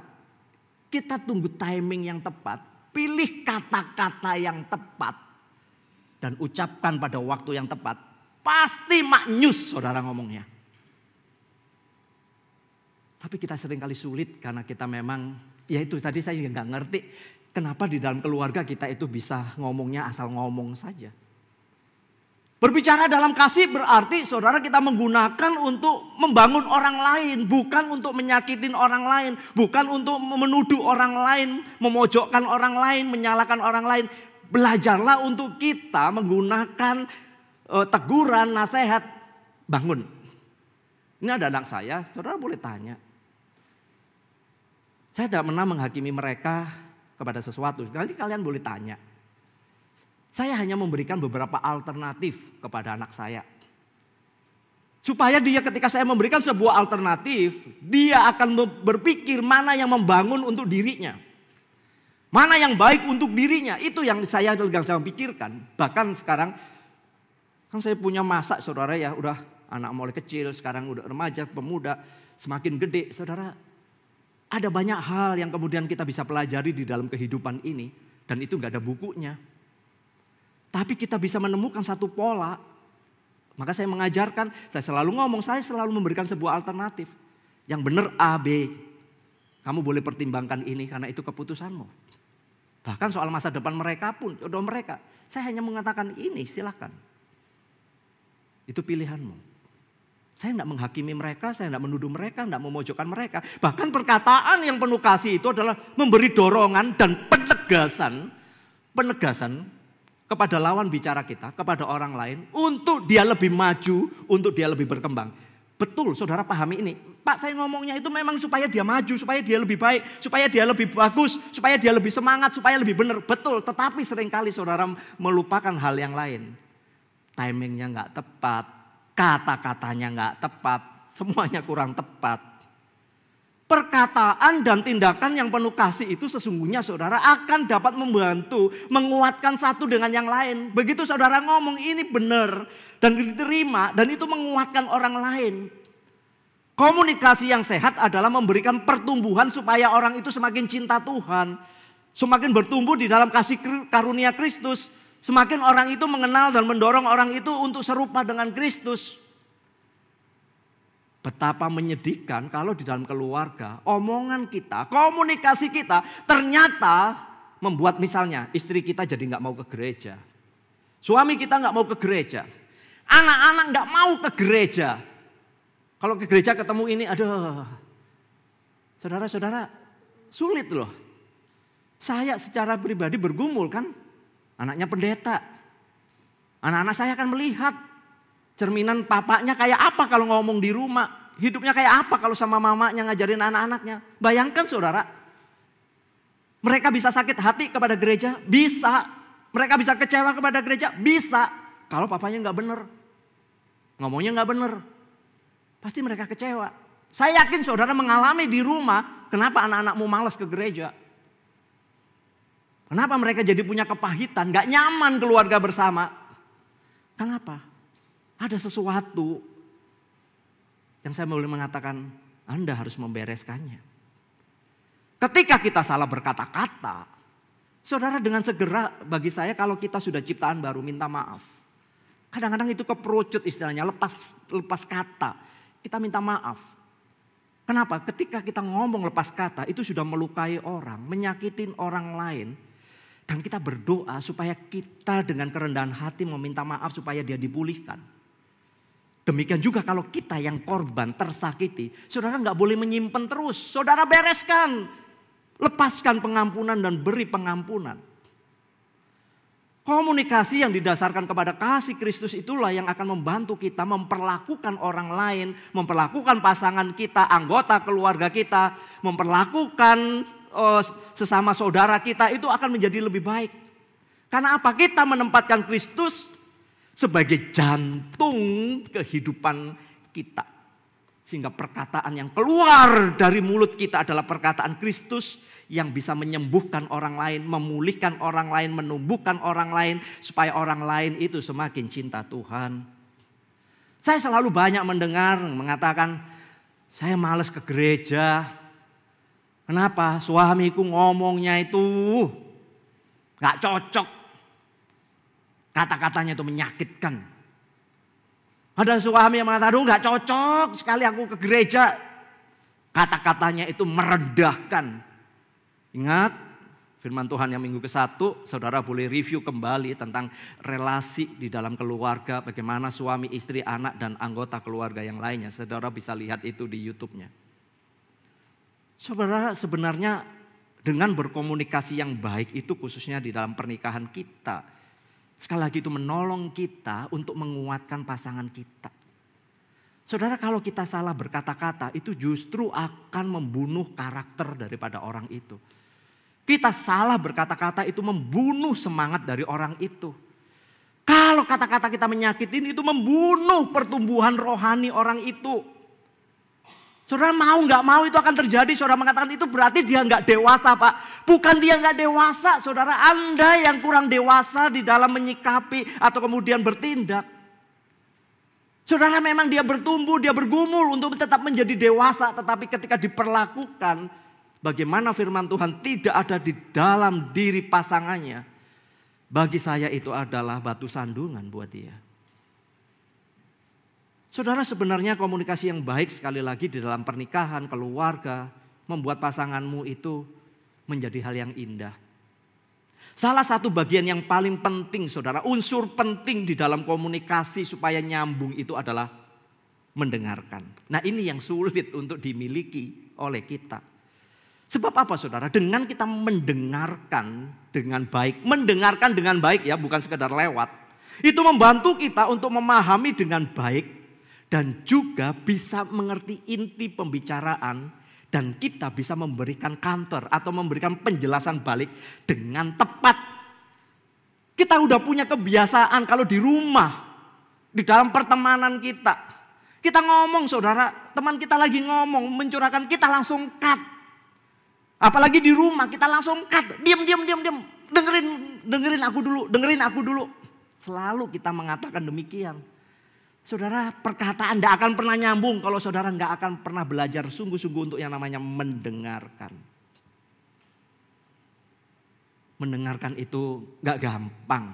kita tunggu timing yang tepat, pilih kata-kata yang tepat, dan ucapkan pada waktu yang tepat. Pasti maknyus saudara ngomongnya. Tapi kita seringkali sulit karena kita memang, ya itu tadi saya juga gak ngerti. Kenapa di dalam keluarga kita itu bisa ngomongnya asal ngomong saja. Berbicara dalam kasih berarti saudara kita menggunakan untuk membangun orang lain. Bukan untuk menyakitin orang lain. Bukan untuk menuduh orang lain, memojokkan orang lain, menyalahkan orang lain. Belajarlah untuk kita menggunakan teguran, nasihat, bangun. Ini ada anak saya, saudara boleh tanya. Saya tidak pernah menghakimi mereka kepada sesuatu. Nanti kalian boleh tanya. Saya hanya memberikan beberapa alternatif kepada anak saya. Supaya dia ketika saya memberikan sebuah alternatif, dia akan berpikir mana yang membangun untuk dirinya. Mana yang baik untuk dirinya. Itu yang saya pikirkan. Bahkan sekarang, kan saya punya masa saudara ya, udah anak mulai kecil, sekarang udah remaja, pemuda, semakin gede. Saudara, ada banyak hal yang kemudian kita bisa pelajari di dalam kehidupan ini. Dan itu gak ada bukunya. Tapi kita bisa menemukan satu pola. Maka saya mengajarkan, saya selalu ngomong, saya selalu memberikan sebuah alternatif. Yang benar A, B. Kamu boleh pertimbangkan ini karena itu keputusanmu. Bahkan soal masa depan mereka pun, jodoh mereka. Saya hanya mengatakan ini, silakan. Itu pilihanmu. Saya tidak menghakimi mereka, saya tidak menuduh mereka, tidak memojokkan mereka. Bahkan perkataan yang penuh kasih itu adalah memberi dorongan dan penegasan kepada lawan bicara kita, kepada orang lain, untuk dia lebih maju, untuk dia lebih berkembang. Betul, saudara pahami ini. Pak, saya ngomongnya itu memang supaya dia maju, supaya dia lebih baik, supaya dia lebih bagus, supaya dia lebih semangat, supaya lebih benar. Betul, tetapi seringkali saudara melupakan hal yang lain. Timingnya gak tepat, kata-katanya gak tepat, semuanya kurang tepat. Perkataan dan tindakan yang penuh kasih itu sesungguhnya saudara akan dapat membantu menguatkan satu dengan yang lain. Begitu saudara ngomong ini benar dan diterima dan itu menguatkan orang lain. Komunikasi yang sehat adalah memberikan pertumbuhan supaya orang itu semakin cinta Tuhan. Semakin bertumbuh di dalam kasih karunia Kristus. Semakin orang itu mengenal dan mendorong orang itu untuk serupa dengan Kristus. Betapa menyedihkan kalau di dalam keluarga, omongan kita, komunikasi kita ternyata membuat misalnya istri kita jadi gak mau ke gereja. Suami kita gak mau ke gereja. Anak-anak gak mau ke gereja. Kalau ke gereja ketemu ini, aduh. Saudara-saudara, sulit loh. Saya secara pribadi bergumul kan. Anaknya pendeta. Anak-anak saya akan melihat. Cerminan papanya kayak apa kalau ngomong di rumah. Hidupnya kayak apa kalau sama mamanya ngajarin anak-anaknya. Bayangkan saudara. Mereka bisa sakit hati kepada gereja? Bisa. Mereka bisa kecewa kepada gereja? Bisa. Kalau papanya gak benar. Ngomongnya gak benar. Pasti mereka kecewa. Saya yakin saudara mengalami di rumah. Kenapa anak-anakmu malas ke gereja? Kenapa mereka jadi punya kepahitan? Gak nyaman keluarga bersama. Kenapa? Ada sesuatu yang saya boleh mengatakan Anda harus membereskannya. Ketika kita salah berkata-kata, saudara dengan segera bagi saya kalau kita sudah ciptaan baru minta maaf. Kadang-kadang itu keperucut istilahnya, lepas kata. Kita minta maaf. Kenapa? Ketika kita ngomong lepas kata itu sudah melukai orang, menyakitin orang lain. Dan kita berdoa supaya kita dengan kerendahan hati meminta maaf supaya dia dipulihkan. Demikian juga kalau kita yang korban tersakiti, saudara gak boleh menyimpan terus. Saudara bereskan, lepaskan pengampunan dan beri pengampunan. Komunikasi yang didasarkan kepada kasih Kristus itulah yang akan membantu kita memperlakukan orang lain, memperlakukan pasangan kita, anggota keluarga kita, memperlakukan sesama saudara kita itu akan menjadi lebih baik. Karena apa? Kita menempatkan Kristus sebagai jantung kehidupan kita. Sehingga perkataan yang keluar dari mulut kita adalah perkataan Kristus yang bisa menyembuhkan orang lain, memulihkan orang lain, menumbuhkan orang lain. Supaya orang lain itu semakin cinta Tuhan. Saya selalu banyak mendengar mengatakan, saya malas ke gereja. Kenapa? Suamiku ngomongnya itu gak cocok. Kata-katanya itu menyakitkan. Ada suami yang mengatakan, aduh gak cocok sekali aku ke gereja. Kata-katanya itu merendahkan. Ingat firman Tuhan yang minggu ke-1, saudara boleh review kembali tentang relasi di dalam keluarga. Bagaimana suami, istri, anak dan anggota keluarga yang lainnya. Saudara bisa lihat itu di YouTube-nya. Saudara sebenarnya dengan berkomunikasi yang baik itu khususnya di dalam pernikahan kita. Sekali lagi itu menolong kita untuk menguatkan pasangan kita. Saudara, kalau kita salah berkata-kata itu justru akan membunuh karakter daripada orang itu. Kita salah berkata-kata itu membunuh semangat dari orang itu. Kalau kata-kata kita menyakitin itu membunuh pertumbuhan rohani orang itu. Saudara mau nggak mau itu akan terjadi. Saudara mengatakan itu berarti dia nggak dewasa, Pak. Bukan dia nggak dewasa, saudara. Anda yang kurang dewasa di dalam menyikapi atau kemudian bertindak. Saudara, memang dia bertumbuh, dia bergumul untuk tetap menjadi dewasa. Tetapi ketika diperlakukan, bagaimana firman Tuhan tidak ada di dalam diri pasangannya. Bagi saya itu adalah batu sandungan buat dia. Saudara, sebenarnya komunikasi yang baik sekali lagi di dalam pernikahan, keluarga, membuat pasanganmu itu menjadi hal yang indah. Salah satu bagian yang paling penting, saudara, unsur penting di dalam komunikasi supaya nyambung itu adalah mendengarkan. Nah, ini yang sulit untuk dimiliki oleh kita. Sebab apa, saudara? Dengan kita mendengarkan dengan baik ya, bukan sekedar lewat. Itu membantu kita untuk memahami dengan baik dan juga bisa mengerti inti pembicaraan. Dan kita bisa memberikan counter atau memberikan penjelasan balik dengan tepat. Kita udah punya kebiasaan kalau di rumah, di dalam pertemanan kita. Kita ngomong, saudara, teman kita lagi ngomong, mencurahkan, kita langsung cut. Apalagi di rumah kita langsung cut. Diam. Dengerin aku dulu. Selalu kita mengatakan demikian. Saudara, perkataan tidak akan pernah nyambung kalau saudara nggak akan pernah belajar sungguh-sungguh untuk yang namanya mendengarkan. Mendengarkan itu nggak gampang.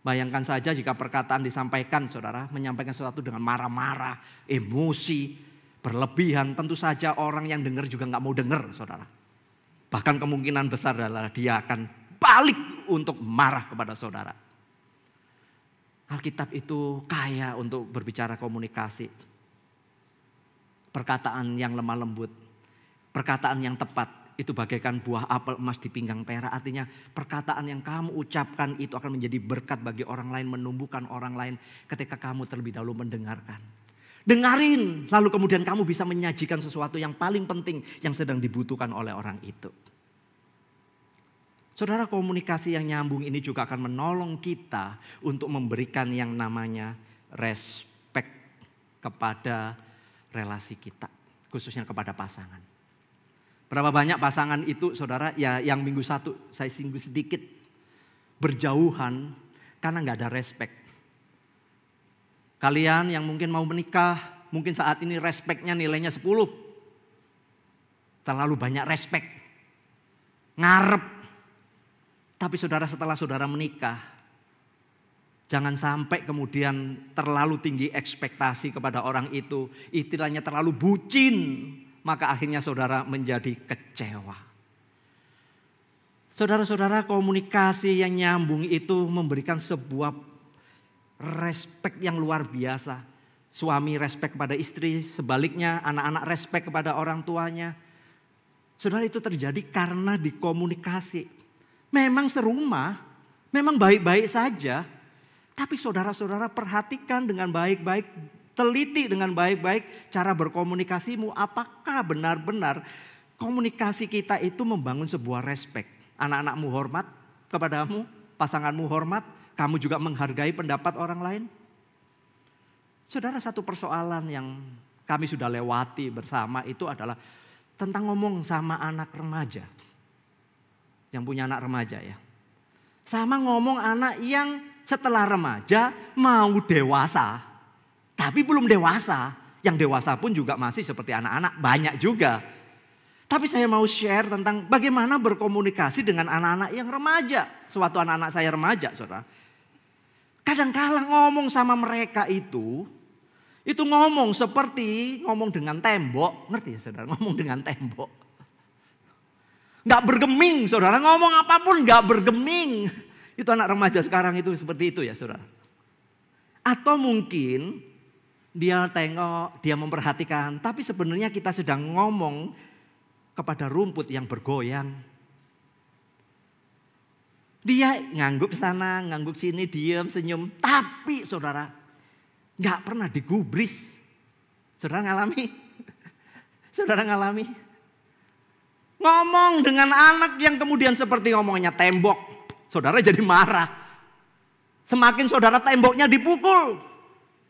Bayangkan saja jika perkataan disampaikan, saudara, menyampaikan sesuatu dengan marah-marah, emosi, berlebihan. Tentu saja orang yang dengar juga nggak mau dengar, saudara. Bahkan kemungkinan besar adalah dia akan balik untuk marah kepada saudara. Alkitab itu kaya untuk berbicara komunikasi. Perkataan yang lemah lembut, perkataan yang tepat itu bagaikan buah apel emas di pinggang perak. Artinya perkataan yang kamu ucapkan itu akan menjadi berkat bagi orang lain, menumbuhkan orang lain ketika kamu terlebih dahulu mendengarkan. Dengarin, lalu kemudian kamu bisa menyajikan sesuatu yang paling penting yang sedang dibutuhkan oleh orang itu. Saudara, komunikasi yang nyambung ini juga akan menolong kita untuk memberikan yang namanya respect kepada relasi kita, khususnya kepada pasangan. Berapa banyak pasangan itu, saudara, ya yang minggu satu saya singgung sedikit, berjauhan karena nggak ada respect. Kalian yang mungkin mau menikah, mungkin saat ini respectnya nilainya 10. Terlalu banyak respect, ngarep. Tapi saudara, setelah saudara menikah, jangan sampai kemudian terlalu tinggi ekspektasi kepada orang itu. Istilahnya terlalu bucin, maka akhirnya saudara menjadi kecewa. Saudara-saudara, komunikasi yang nyambung itu memberikan sebuah respect yang luar biasa. Suami respect kepada istri, sebaliknya anak-anak respect kepada orang tuanya. Saudara, itu terjadi karena dikomunikasi. Memang serumah, memang baik-baik saja. Tapi saudara-saudara perhatikan dengan baik-baik, teliti dengan baik-baik cara berkomunikasimu. Apakah benar-benar komunikasi kita itu membangun sebuah respect. Anak-anakmu hormat kepadamu, pasanganmu hormat, kamu juga menghargai pendapat orang lain. Saudara, satu persoalan yang kami sudah lewati bersama itu adalah tentang ngomong sama anak remaja. Yang punya anak remaja ya. Sama ngomong anak yang setelah remaja mau dewasa. Tapi belum dewasa. Yang dewasa pun juga masih seperti anak-anak. Banyak juga. Tapi saya mau share tentang bagaimana berkomunikasi dengan anak-anak yang remaja. Suatu anak-anak saya remaja, saudara. Kadang-kala ngomong sama mereka itu ngomong seperti ngomong dengan tembok. Ngerti ya saudara? Ngomong dengan tembok. Gak bergeming, saudara, ngomong apapun gak bergeming. Itu anak remaja sekarang itu seperti itu ya, saudara. Atau mungkin dia tengok, dia memperhatikan, tapi sebenarnya kita sedang ngomong kepada rumput yang bergoyang. Dia ngangguk sana, ngangguk sini, diam, senyum. Tapi saudara, gak pernah digubris. Saudara ngalami? Saudara ngalami? Ngomong dengan anak yang kemudian seperti ngomongnya tembok. Saudara jadi marah. Semakin saudara temboknya dipukul,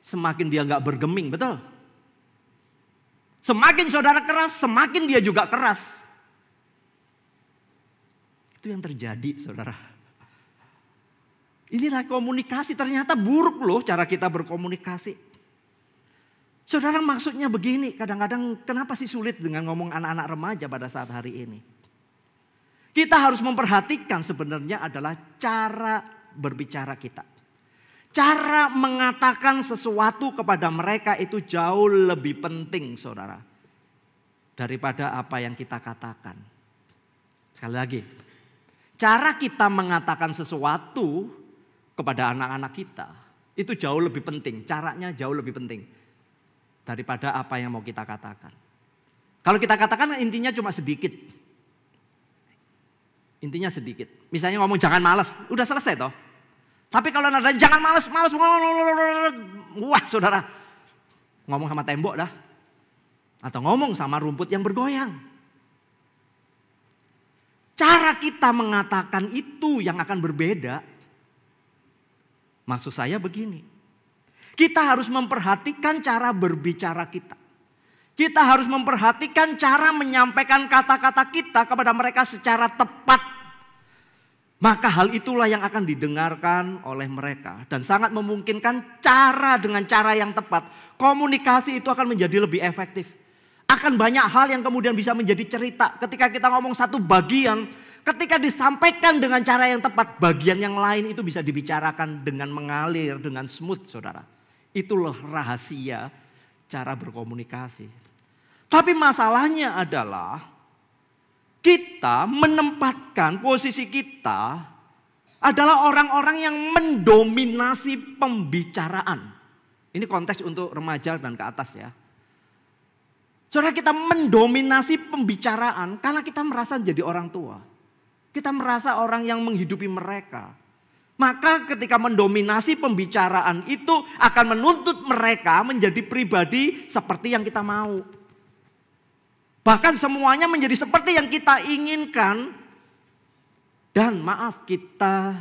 semakin dia gak bergeming, betul? Semakin saudara keras, semakin dia juga keras. Itu yang terjadi, saudara. Inilah komunikasi, ternyata buruk loh cara kita berkomunikasi. Saudara, maksudnya begini, kadang-kadang kenapa sih sulit dengan ngomong anak-anak remaja pada saat hari ini? Kita harus memperhatikan sebenarnya adalah cara berbicara kita. Cara mengatakan sesuatu kepada mereka itu jauh lebih penting, saudara, daripada apa yang kita katakan. Sekali lagi, cara kita mengatakan sesuatu kepada anak-anak kita itu jauh lebih penting, caranya jauh lebih penting daripada apa yang mau kita katakan. Kalau kita katakan intinya cuma sedikit. Intinya sedikit. Misalnya ngomong jangan malas, udah selesai toh. Tapi kalau nadanya jangan malas, wah saudara, ngomong sama tembok dah. Atau ngomong sama rumput yang bergoyang. Cara kita mengatakan itu yang akan berbeda. Maksud saya begini. Kita harus memperhatikan cara berbicara kita. Kita harus memperhatikan cara menyampaikan kata-kata kita kepada mereka secara tepat. Maka hal itulah yang akan didengarkan oleh mereka. Dan sangat memungkinkan dengan cara yang tepat. Komunikasi itu akan menjadi lebih efektif. Akan banyak hal yang kemudian bisa menjadi cerita. Ketika kita ngomong satu bagian, ketika disampaikan dengan cara yang tepat, bagian yang lain itu bisa dibicarakan dengan mengalir, dengan smooth, saudara. Itulah rahasia cara berkomunikasi. Tapi masalahnya adalah kita menempatkan posisi kita adalah orang-orang yang mendominasi pembicaraan. Ini konteks untuk remaja dan ke atas ya. Saudara, kita mendominasi pembicaraan karena kita merasa jadi orang tua. Kita merasa orang yang menghidupi mereka. Maka ketika mendominasi pembicaraan itu akan menuntut mereka menjadi pribadi seperti yang kita mau. Bahkan semuanya menjadi seperti yang kita inginkan. Dan maaf, kita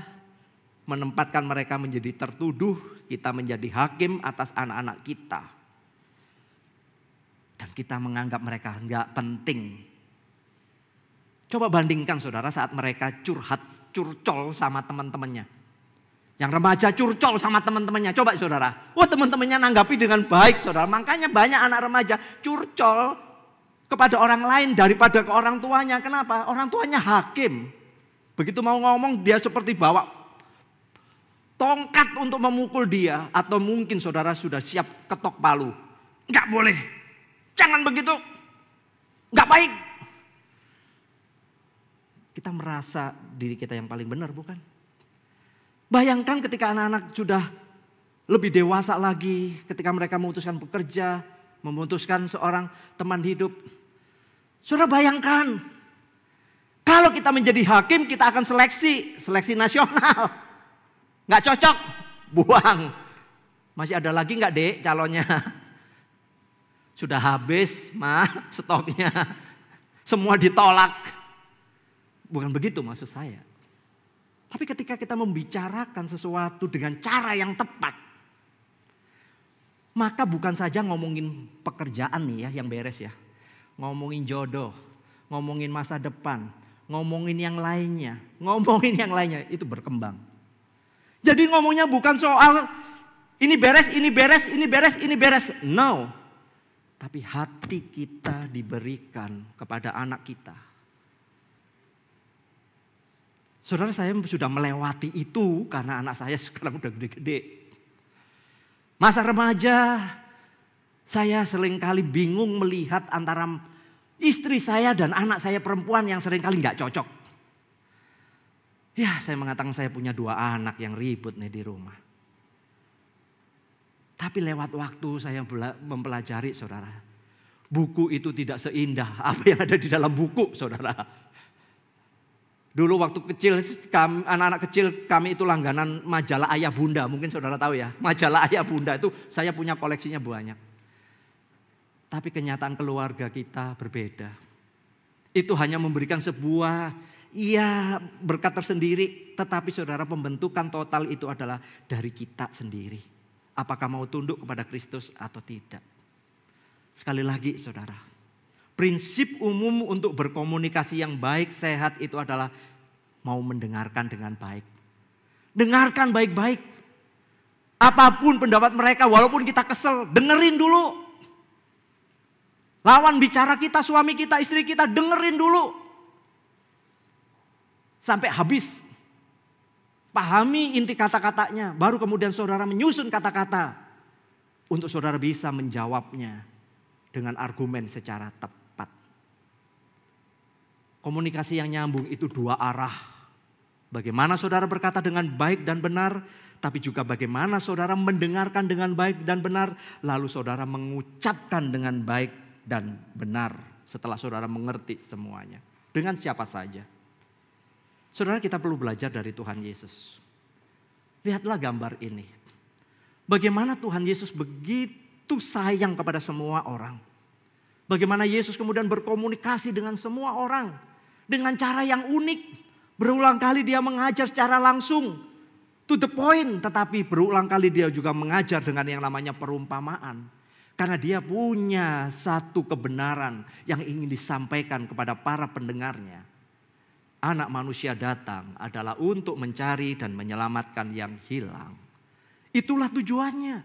menempatkan mereka menjadi tertuduh, kita menjadi hakim atas anak-anak kita. Dan kita menganggap mereka enggak penting. Coba bandingkan saudara saat mereka curcol sama teman-temannya. Yang remaja curcol sama teman-temannya. Coba saudara. Wah, teman-temannya nanggapi dengan baik saudara. Makanya banyak anak remaja curcol kepada orang lain daripada ke orang tuanya. Kenapa? Orang tuanya hakim. Begitu mau ngomong dia seperti bawa tongkat untuk memukul dia. Atau mungkin saudara sudah siap ketok palu. Enggak boleh. Jangan begitu. Enggak baik. Kita merasa diri kita yang paling benar, bukan? Bayangkan ketika anak-anak sudah lebih dewasa lagi, ketika mereka memutuskan bekerja, memutuskan seorang teman hidup. Saudara bayangkan, kalau kita menjadi hakim kita akan seleksi nasional. Nggak cocok, buang. Masih ada lagi nggak dek calonnya? Sudah habis stoknya, semua ditolak. Bukan begitu maksud saya. Tapi ketika kita membicarakan sesuatu dengan cara yang tepat, maka bukan saja ngomongin pekerjaan nih ya yang beres ya. Ngomongin jodoh, ngomongin masa depan, ngomongin yang lainnya itu berkembang. Jadi ngomongnya bukan soal ini beres, ini beres, ini beres, ini beres. No. Tapi hati kita diberikan kepada anak kita. Saudara, saya sudah melewati itu karena anak saya sekarang udah gede-gede. Masa remaja, saya seringkali bingung melihat antara istri saya dan anak saya perempuan yang seringkali gak cocok. Ya, saya mengatakan saya punya 2 anak yang ribut nih di rumah. Tapi lewat waktu saya mempelajari saudara. Buku itu tidak seindah apa yang ada di dalam buku saudara. Dulu waktu kecil, anak-anak kecil kami itu langganan majalah Ayah Bunda. Mungkin saudara tahu ya, majalah Ayah Bunda itu saya punya koleksinya banyak. Tapi kenyataan keluarga kita berbeda. Itu hanya memberikan sebuah berkat tersendiri. Tetapi saudara, pembentukan total itu adalah dari kita sendiri. Apakah mau tunduk kepada Kristus atau tidak. Sekali lagi saudara, prinsip umum untuk berkomunikasi yang baik, sehat itu adalah mau mendengarkan dengan baik. Dengarkan baik-baik. Apapun pendapat mereka, walaupun kita kesel, dengerin dulu. Lawan bicara kita, suami kita, istri kita, dengerin dulu. Sampai habis. Pahami inti kata-katanya. Baru kemudian saudara menyusun kata-kata. Untuk saudara bisa menjawabnya dengan argumen secara tepat. Komunikasi yang nyambung itu dua arah. Bagaimana saudara berkata dengan baik dan benar. Tapi juga bagaimana saudara mendengarkan dengan baik dan benar. Lalu saudara mengucapkan dengan baik dan benar setelah saudara mengerti semuanya. Dengan siapa saja. Saudara, kita perlu belajar dari Tuhan Yesus. Lihatlah gambar ini. Bagaimana Tuhan Yesus begitu sayang kepada semua orang. Bagaimana Yesus kemudian berkomunikasi dengan semua orang. Dengan cara yang unik. Berulang kali dia mengajar secara langsung. To the point. Tetapi berulang kali dia juga mengajar dengan yang namanya perumpamaan. Karena dia punya satu kebenaran yang ingin disampaikan kepada para pendengarnya. Anak manusia datang adalah untuk mencari dan menyelamatkan yang hilang. Itulah tujuannya.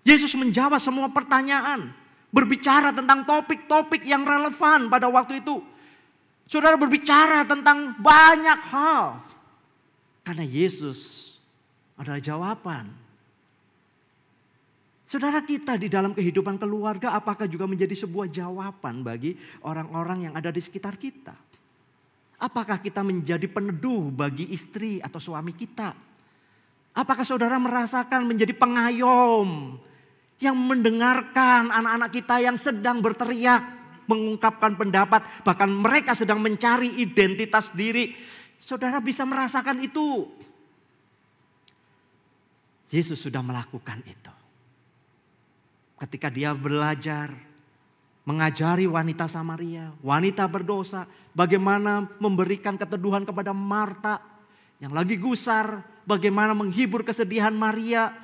Yesus menjawab semua pertanyaan. Berbicara tentang topik-topik yang relevan pada waktu itu. Saudara, berbicara tentang banyak hal. Karena Yesus adalah jawaban. Saudara, kita di dalam kehidupan keluarga apakah juga menjadi sebuah jawaban bagi orang-orang yang ada di sekitar kita? Apakah kita menjadi peneduh bagi istri atau suami kita? Apakah saudara merasakan menjadi pengayom yang mendengarkan anak-anak kita yang sedang berteriak, mengungkapkan pendapat, bahkan mereka sedang mencari identitas diri. Saudara bisa merasakan itu. Yesus sudah melakukan itu. Ketika dia belajar, mengajari wanita Samaria, wanita berdosa, bagaimana memberikan keteduhan kepada Marta yang lagi gusar, bagaimana menghibur kesedihan Maria.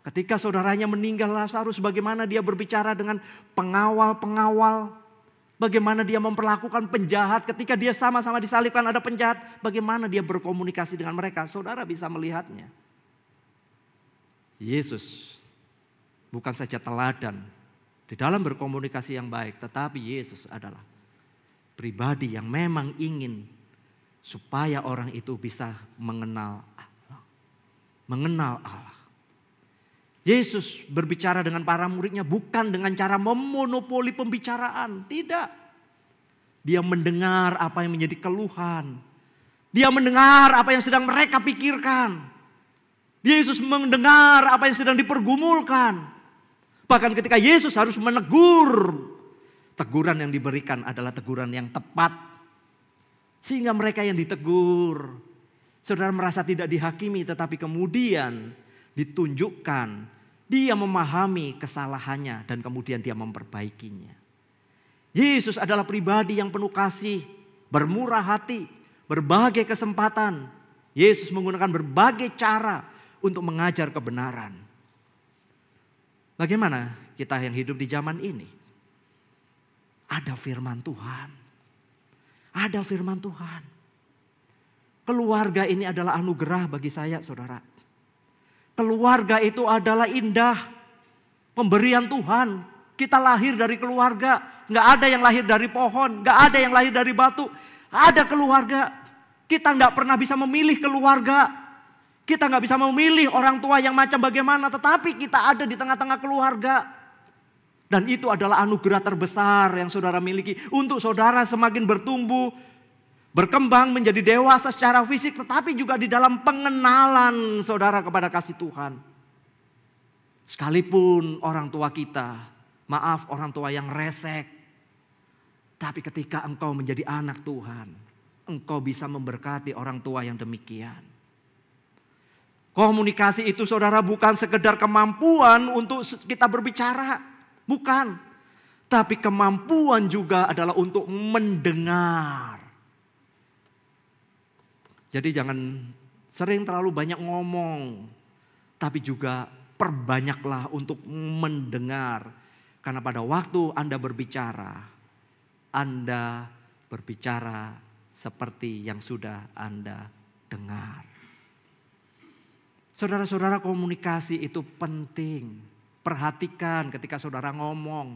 Ketika saudaranya meninggal Lazarus, bagaimana dia berbicara dengan pengawal-pengawal, bagaimana dia memperlakukan penjahat ketika dia sama-sama disalibkan ada penjahat, bagaimana dia berkomunikasi dengan mereka. Saudara bisa melihatnya. Yesus bukan saja teladan di dalam berkomunikasi yang baik, tetapi Yesus adalah pribadi yang memang ingin supaya orang itu bisa mengenal Allah. Mengenal Allah. Yesus berbicara dengan para muridnya bukan dengan cara memonopoli pembicaraan. Tidak. Dia mendengar apa yang menjadi keluhan. Dia mendengar apa yang sedang mereka pikirkan. Yesus mendengar apa yang sedang dipergumulkan. Bahkan ketika Yesus harus menegur, teguran yang diberikan adalah teguran yang tepat. Sehingga mereka yang ditegur, saudara merasa tidak dihakimi, tetapi kemudian ditunjukkan dia memahami kesalahannya dan kemudian dia memperbaikinya. Yesus adalah pribadi yang penuh kasih, bermurah hati, berbagai kesempatan. Yesus menggunakan berbagai cara untuk mengajar kebenaran. Bagaimana kita yang hidup di zaman ini? Ada firman Tuhan. Ada firman Tuhan. Keluarga ini adalah anugerah bagi saya, saudara. Keluarga itu adalah indah. Pemberian Tuhan. Kita lahir dari keluarga. Gak ada yang lahir dari pohon. Gak ada yang lahir dari batu. Ada keluarga. Kita gak pernah bisa memilih keluarga. Kita gak bisa memilih orang tua yang macam bagaimana. Tetapi kita ada di tengah-tengah keluarga. Dan itu adalah anugerah terbesar yang saudara miliki. Untuk saudara semakin bertumbuh, berkembang menjadi dewasa secara fisik. Tetapi juga di dalam pengenalan saudara kepada kasih Tuhan. Sekalipun orang tua kita, maaf orang tua yang resek. Tapi ketika engkau menjadi anak Tuhan, engkau bisa memberkati orang tua yang demikian. Komunikasi itu saudara bukan sekedar kemampuan untuk kita berbicara. Bukan. Tapi kemampuan juga adalah untuk mendengar. Jadi jangan sering terlalu banyak ngomong. Tapi juga perbanyaklah untuk mendengar. Karena pada waktu Anda berbicara seperti yang sudah Anda dengar. Saudara-saudara, komunikasi itu penting. Perhatikan ketika saudara ngomong.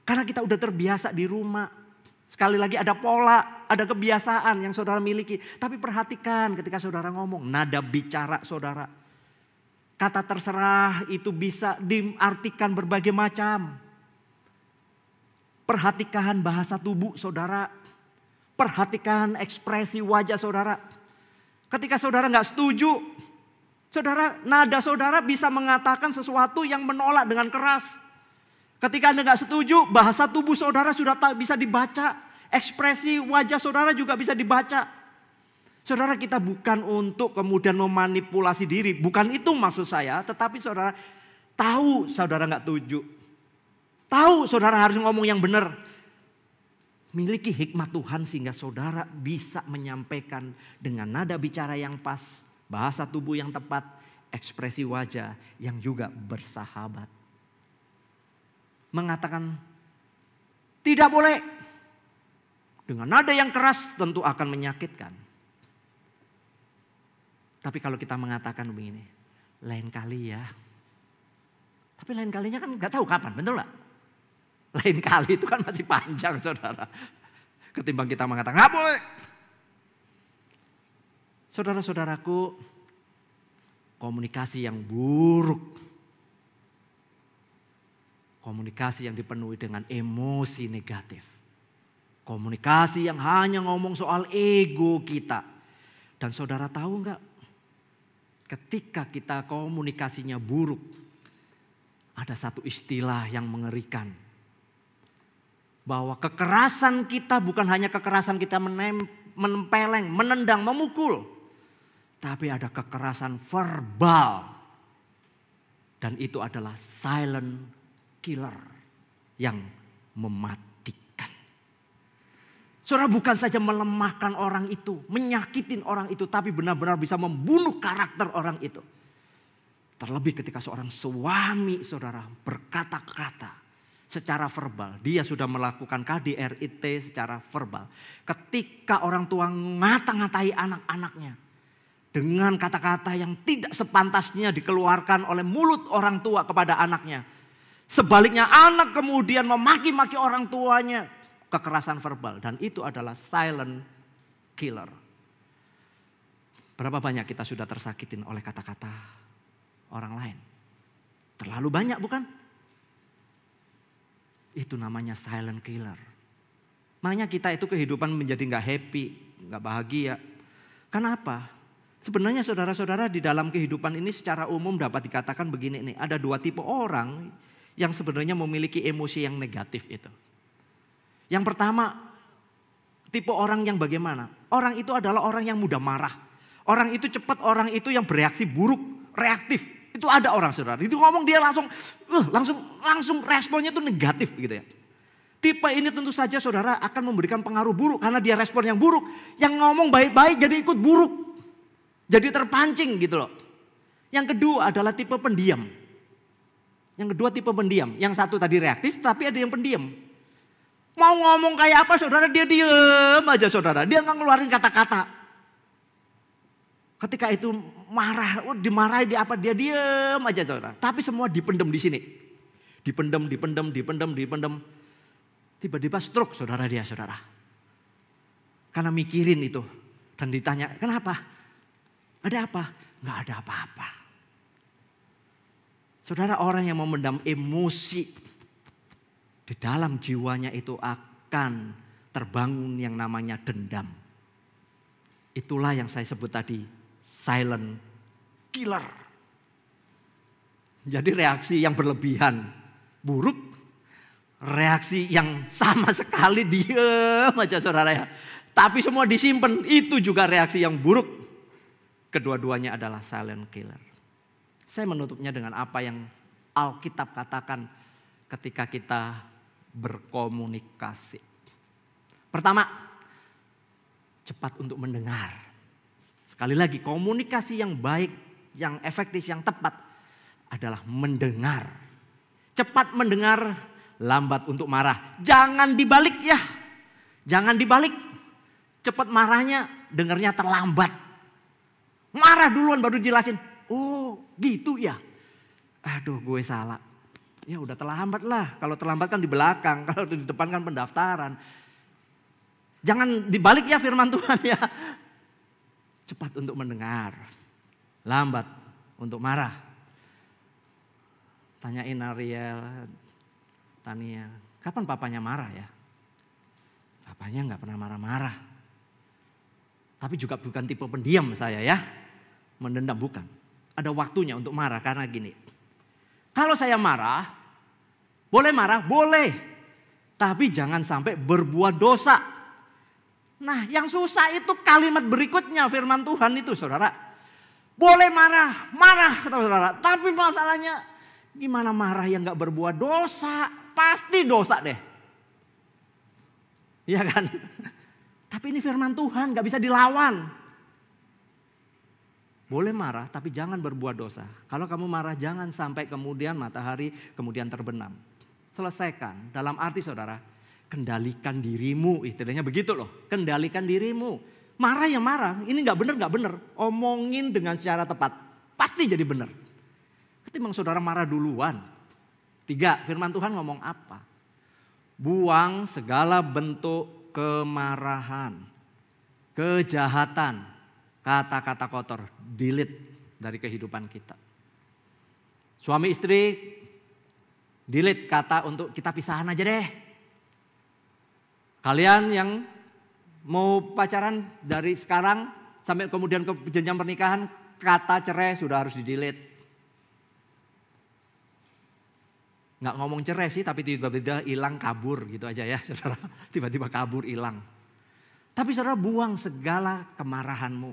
Karena kita udah terbiasa di rumah. Sekali lagi ada pola, ada kebiasaan yang saudara miliki. Tapi perhatikan ketika saudara ngomong. Nada bicara saudara. Kata terserah itu bisa diartikan berbagai macam. Perhatikan bahasa tubuh saudara. Perhatikan ekspresi wajah saudara. Ketika saudara gak setuju, nada saudara bisa mengatakan sesuatu yang menolak dengan keras. Ketika Anda gak setuju, bahasa tubuh saudara sudah bisa dibaca. Ekspresi wajah saudara juga bisa dibaca. Saudara, kita bukan untuk kemudian memanipulasi diri. Bukan itu maksud saya, tetapi saudara tahu saudara gak setuju. Tahu saudara harus ngomong yang benar. Miliki hikmat Tuhan sehingga saudara bisa menyampaikan dengan nada bicara yang pas. Bahasa tubuh yang tepat, ekspresi wajah yang juga bersahabat. Mengatakan tidak boleh. Dengan nada yang keras tentu akan menyakitkan. Tapi kalau kita mengatakan begini, lain kali ya. Tapi lain kalinya kan gak tahu kapan, betul gak? Lain kali itu kan masih panjang saudara. Ketimbang kita mengatakan gak boleh. Saudara-saudaraku, komunikasi yang buruk, komunikasi yang dipenuhi dengan emosi negatif, komunikasi yang hanya ngomong soal ego kita. Dan saudara tahu gak, ketika kita komunikasinya buruk, ada satu istilah yang mengerikan. Bahwa kekerasan kita bukan hanya kekerasan kita menempeleng, menendang, memukul. Tapi ada kekerasan verbal. Dan itu adalah silent killer yang mematikan. Saudara, bukan saja melemahkan orang itu, menyakitin orang itu, tapi benar-benar bisa membunuh karakter orang itu. Terlebih ketika seorang suami saudara berkata-kata secara verbal. Dia sudah melakukan KDRT secara verbal. Ketika orang tua ngata-ngatai anak-anaknya. Dengan kata-kata yang tidak sepantasnya dikeluarkan oleh mulut orang tua kepada anaknya. Sebaliknya anak kemudian memaki-maki orang tuanya. Kekerasan verbal. Dan itu adalah silent killer. Berapa banyak kita sudah tersakitin oleh kata-kata orang lain? Terlalu banyak bukan? Itu namanya silent killer. Makanya kita itu kehidupan menjadi gak happy, gak bahagia. Kenapa? Sebenarnya saudara-saudara di dalam kehidupan ini secara umum dapat dikatakan begini nih. Ada dua tipe orang yang sebenarnya memiliki emosi yang negatif itu. Yang pertama, tipe orang yang bagaimana? Orang itu adalah orang yang mudah marah. Orang itu cepat, orang itu yang bereaksi buruk, reaktif. Itu ada orang saudara, itu ngomong dia langsung responnya itu negatif gitu ya. Tipe ini tentu saja saudara akan memberikan pengaruh buruk karena dia respon yang buruk. Yang ngomong baik-baik jadi ikut buruk. Jadi terpancing gitu loh. Yang kedua adalah tipe pendiam. Yang satu tadi reaktif tapi ada yang pendiam. Mau ngomong kayak apa saudara dia diem aja saudara. Dia nggak ngeluarin kata-kata. Ketika itu marah, dimarahi dia apa dia diem aja saudara. Tapi semua dipendem di sini. Dipendem. Tiba-tiba stroke saudara. Karena mikirin itu. Dan ditanya kenapa? Ada apa? Nggak ada apa-apa. Saudara, orang yang memendam emosi di dalam jiwanya itu akan terbangun yang namanya dendam. Itulah yang saya sebut tadi silent killer. Jadi reaksi yang berlebihan buruk, reaksi yang sama sekali diem aja saudara ya. Tapi semua disimpan, itu juga reaksi yang buruk. Kedua-duanya adalah silent killer. Saya menutupnya dengan apa yang Alkitab katakan ketika kita berkomunikasi. Pertama, cepat untuk mendengar. Sekali lagi, komunikasi yang baik, yang efektif, yang tepat adalah mendengar. Cepat mendengar, lambat untuk marah. Jangan dibalik ya. Jangan dibalik. Cepat marahnya, dengarnya terlambat. Marah duluan baru jelasin. Oh gitu ya. Aduh gue salah. Ya udah terlambat lah. Kalau terlambat kan di belakang. Kalau di depan kan pendaftaran. Jangan dibalik ya firman Tuhan ya. Cepat untuk mendengar. Lambat untuk marah. Tanyain Ariel, Tania. Kapan papanya marah ya? Papanya gak pernah marah-marah. Tapi juga bukan tipe pendiam saya ya. Mendendam bukan. Ada waktunya untuk marah karena gini. Kalau saya marah, boleh marah? Boleh. Tapi jangan sampai berbuat dosa. Nah yang susah itu kalimat berikutnya firman Tuhan itu saudara. Boleh marah, marah kata saudara. Tapi masalahnya gimana marah yang gak berbuat dosa? Pasti dosa deh. Iya kan? Tapi ini firman Tuhan gak bisa dilawan. Boleh marah tapi jangan berbuat dosa. Kalau kamu marah jangan sampai kemudian matahari kemudian terbenam. Selesaikan dalam arti saudara, kendalikan dirimu, istilahnya begitu loh. Kendalikan dirimu. Marah ya marah, ini gak benar. Omongin dengan secara tepat, pasti jadi benar. Ketimbang saudara marah duluan. 3, firman Tuhan ngomong apa? Buang segala bentuk kemarahan, kejahatan, kata-kata kotor, delete dari kehidupan kita. Suami istri, delete kata untuk kita pisahan aja deh. Kalian yang mau pacaran dari sekarang sampai kemudian ke jenjang pernikahan, kata cerai sudah harus di-delete. Nggak ngomong cerai sih, tapi tiba-tiba hilang kabur gitu aja ya saudara. Tiba-tiba kabur hilang. Tapi saudara buang segala kemarahanmu.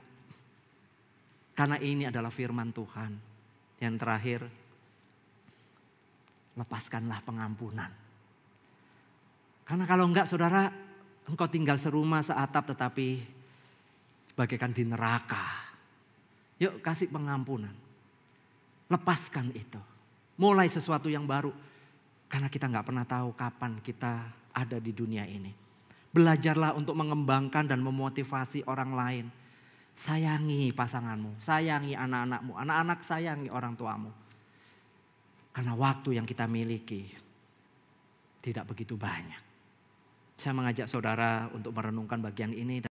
Karena ini adalah firman Tuhan. Yang terakhir, lepaskanlah pengampunan. Karena kalau enggak saudara, engkau tinggal serumah seatap tetapi bagaikan di neraka. Yuk kasih pengampunan. Lepaskan itu. Mulai sesuatu yang baru. Karena kita nggak pernah tahu kapan kita ada di dunia ini. Belajarlah untuk mengembangkan dan memotivasi orang lain. Sayangi pasanganmu, sayangi anak-anakmu, anak-anak sayangi orang tuamu. Karena waktu yang kita miliki tidak begitu banyak. Saya mengajak saudara untuk merenungkan bagian ini.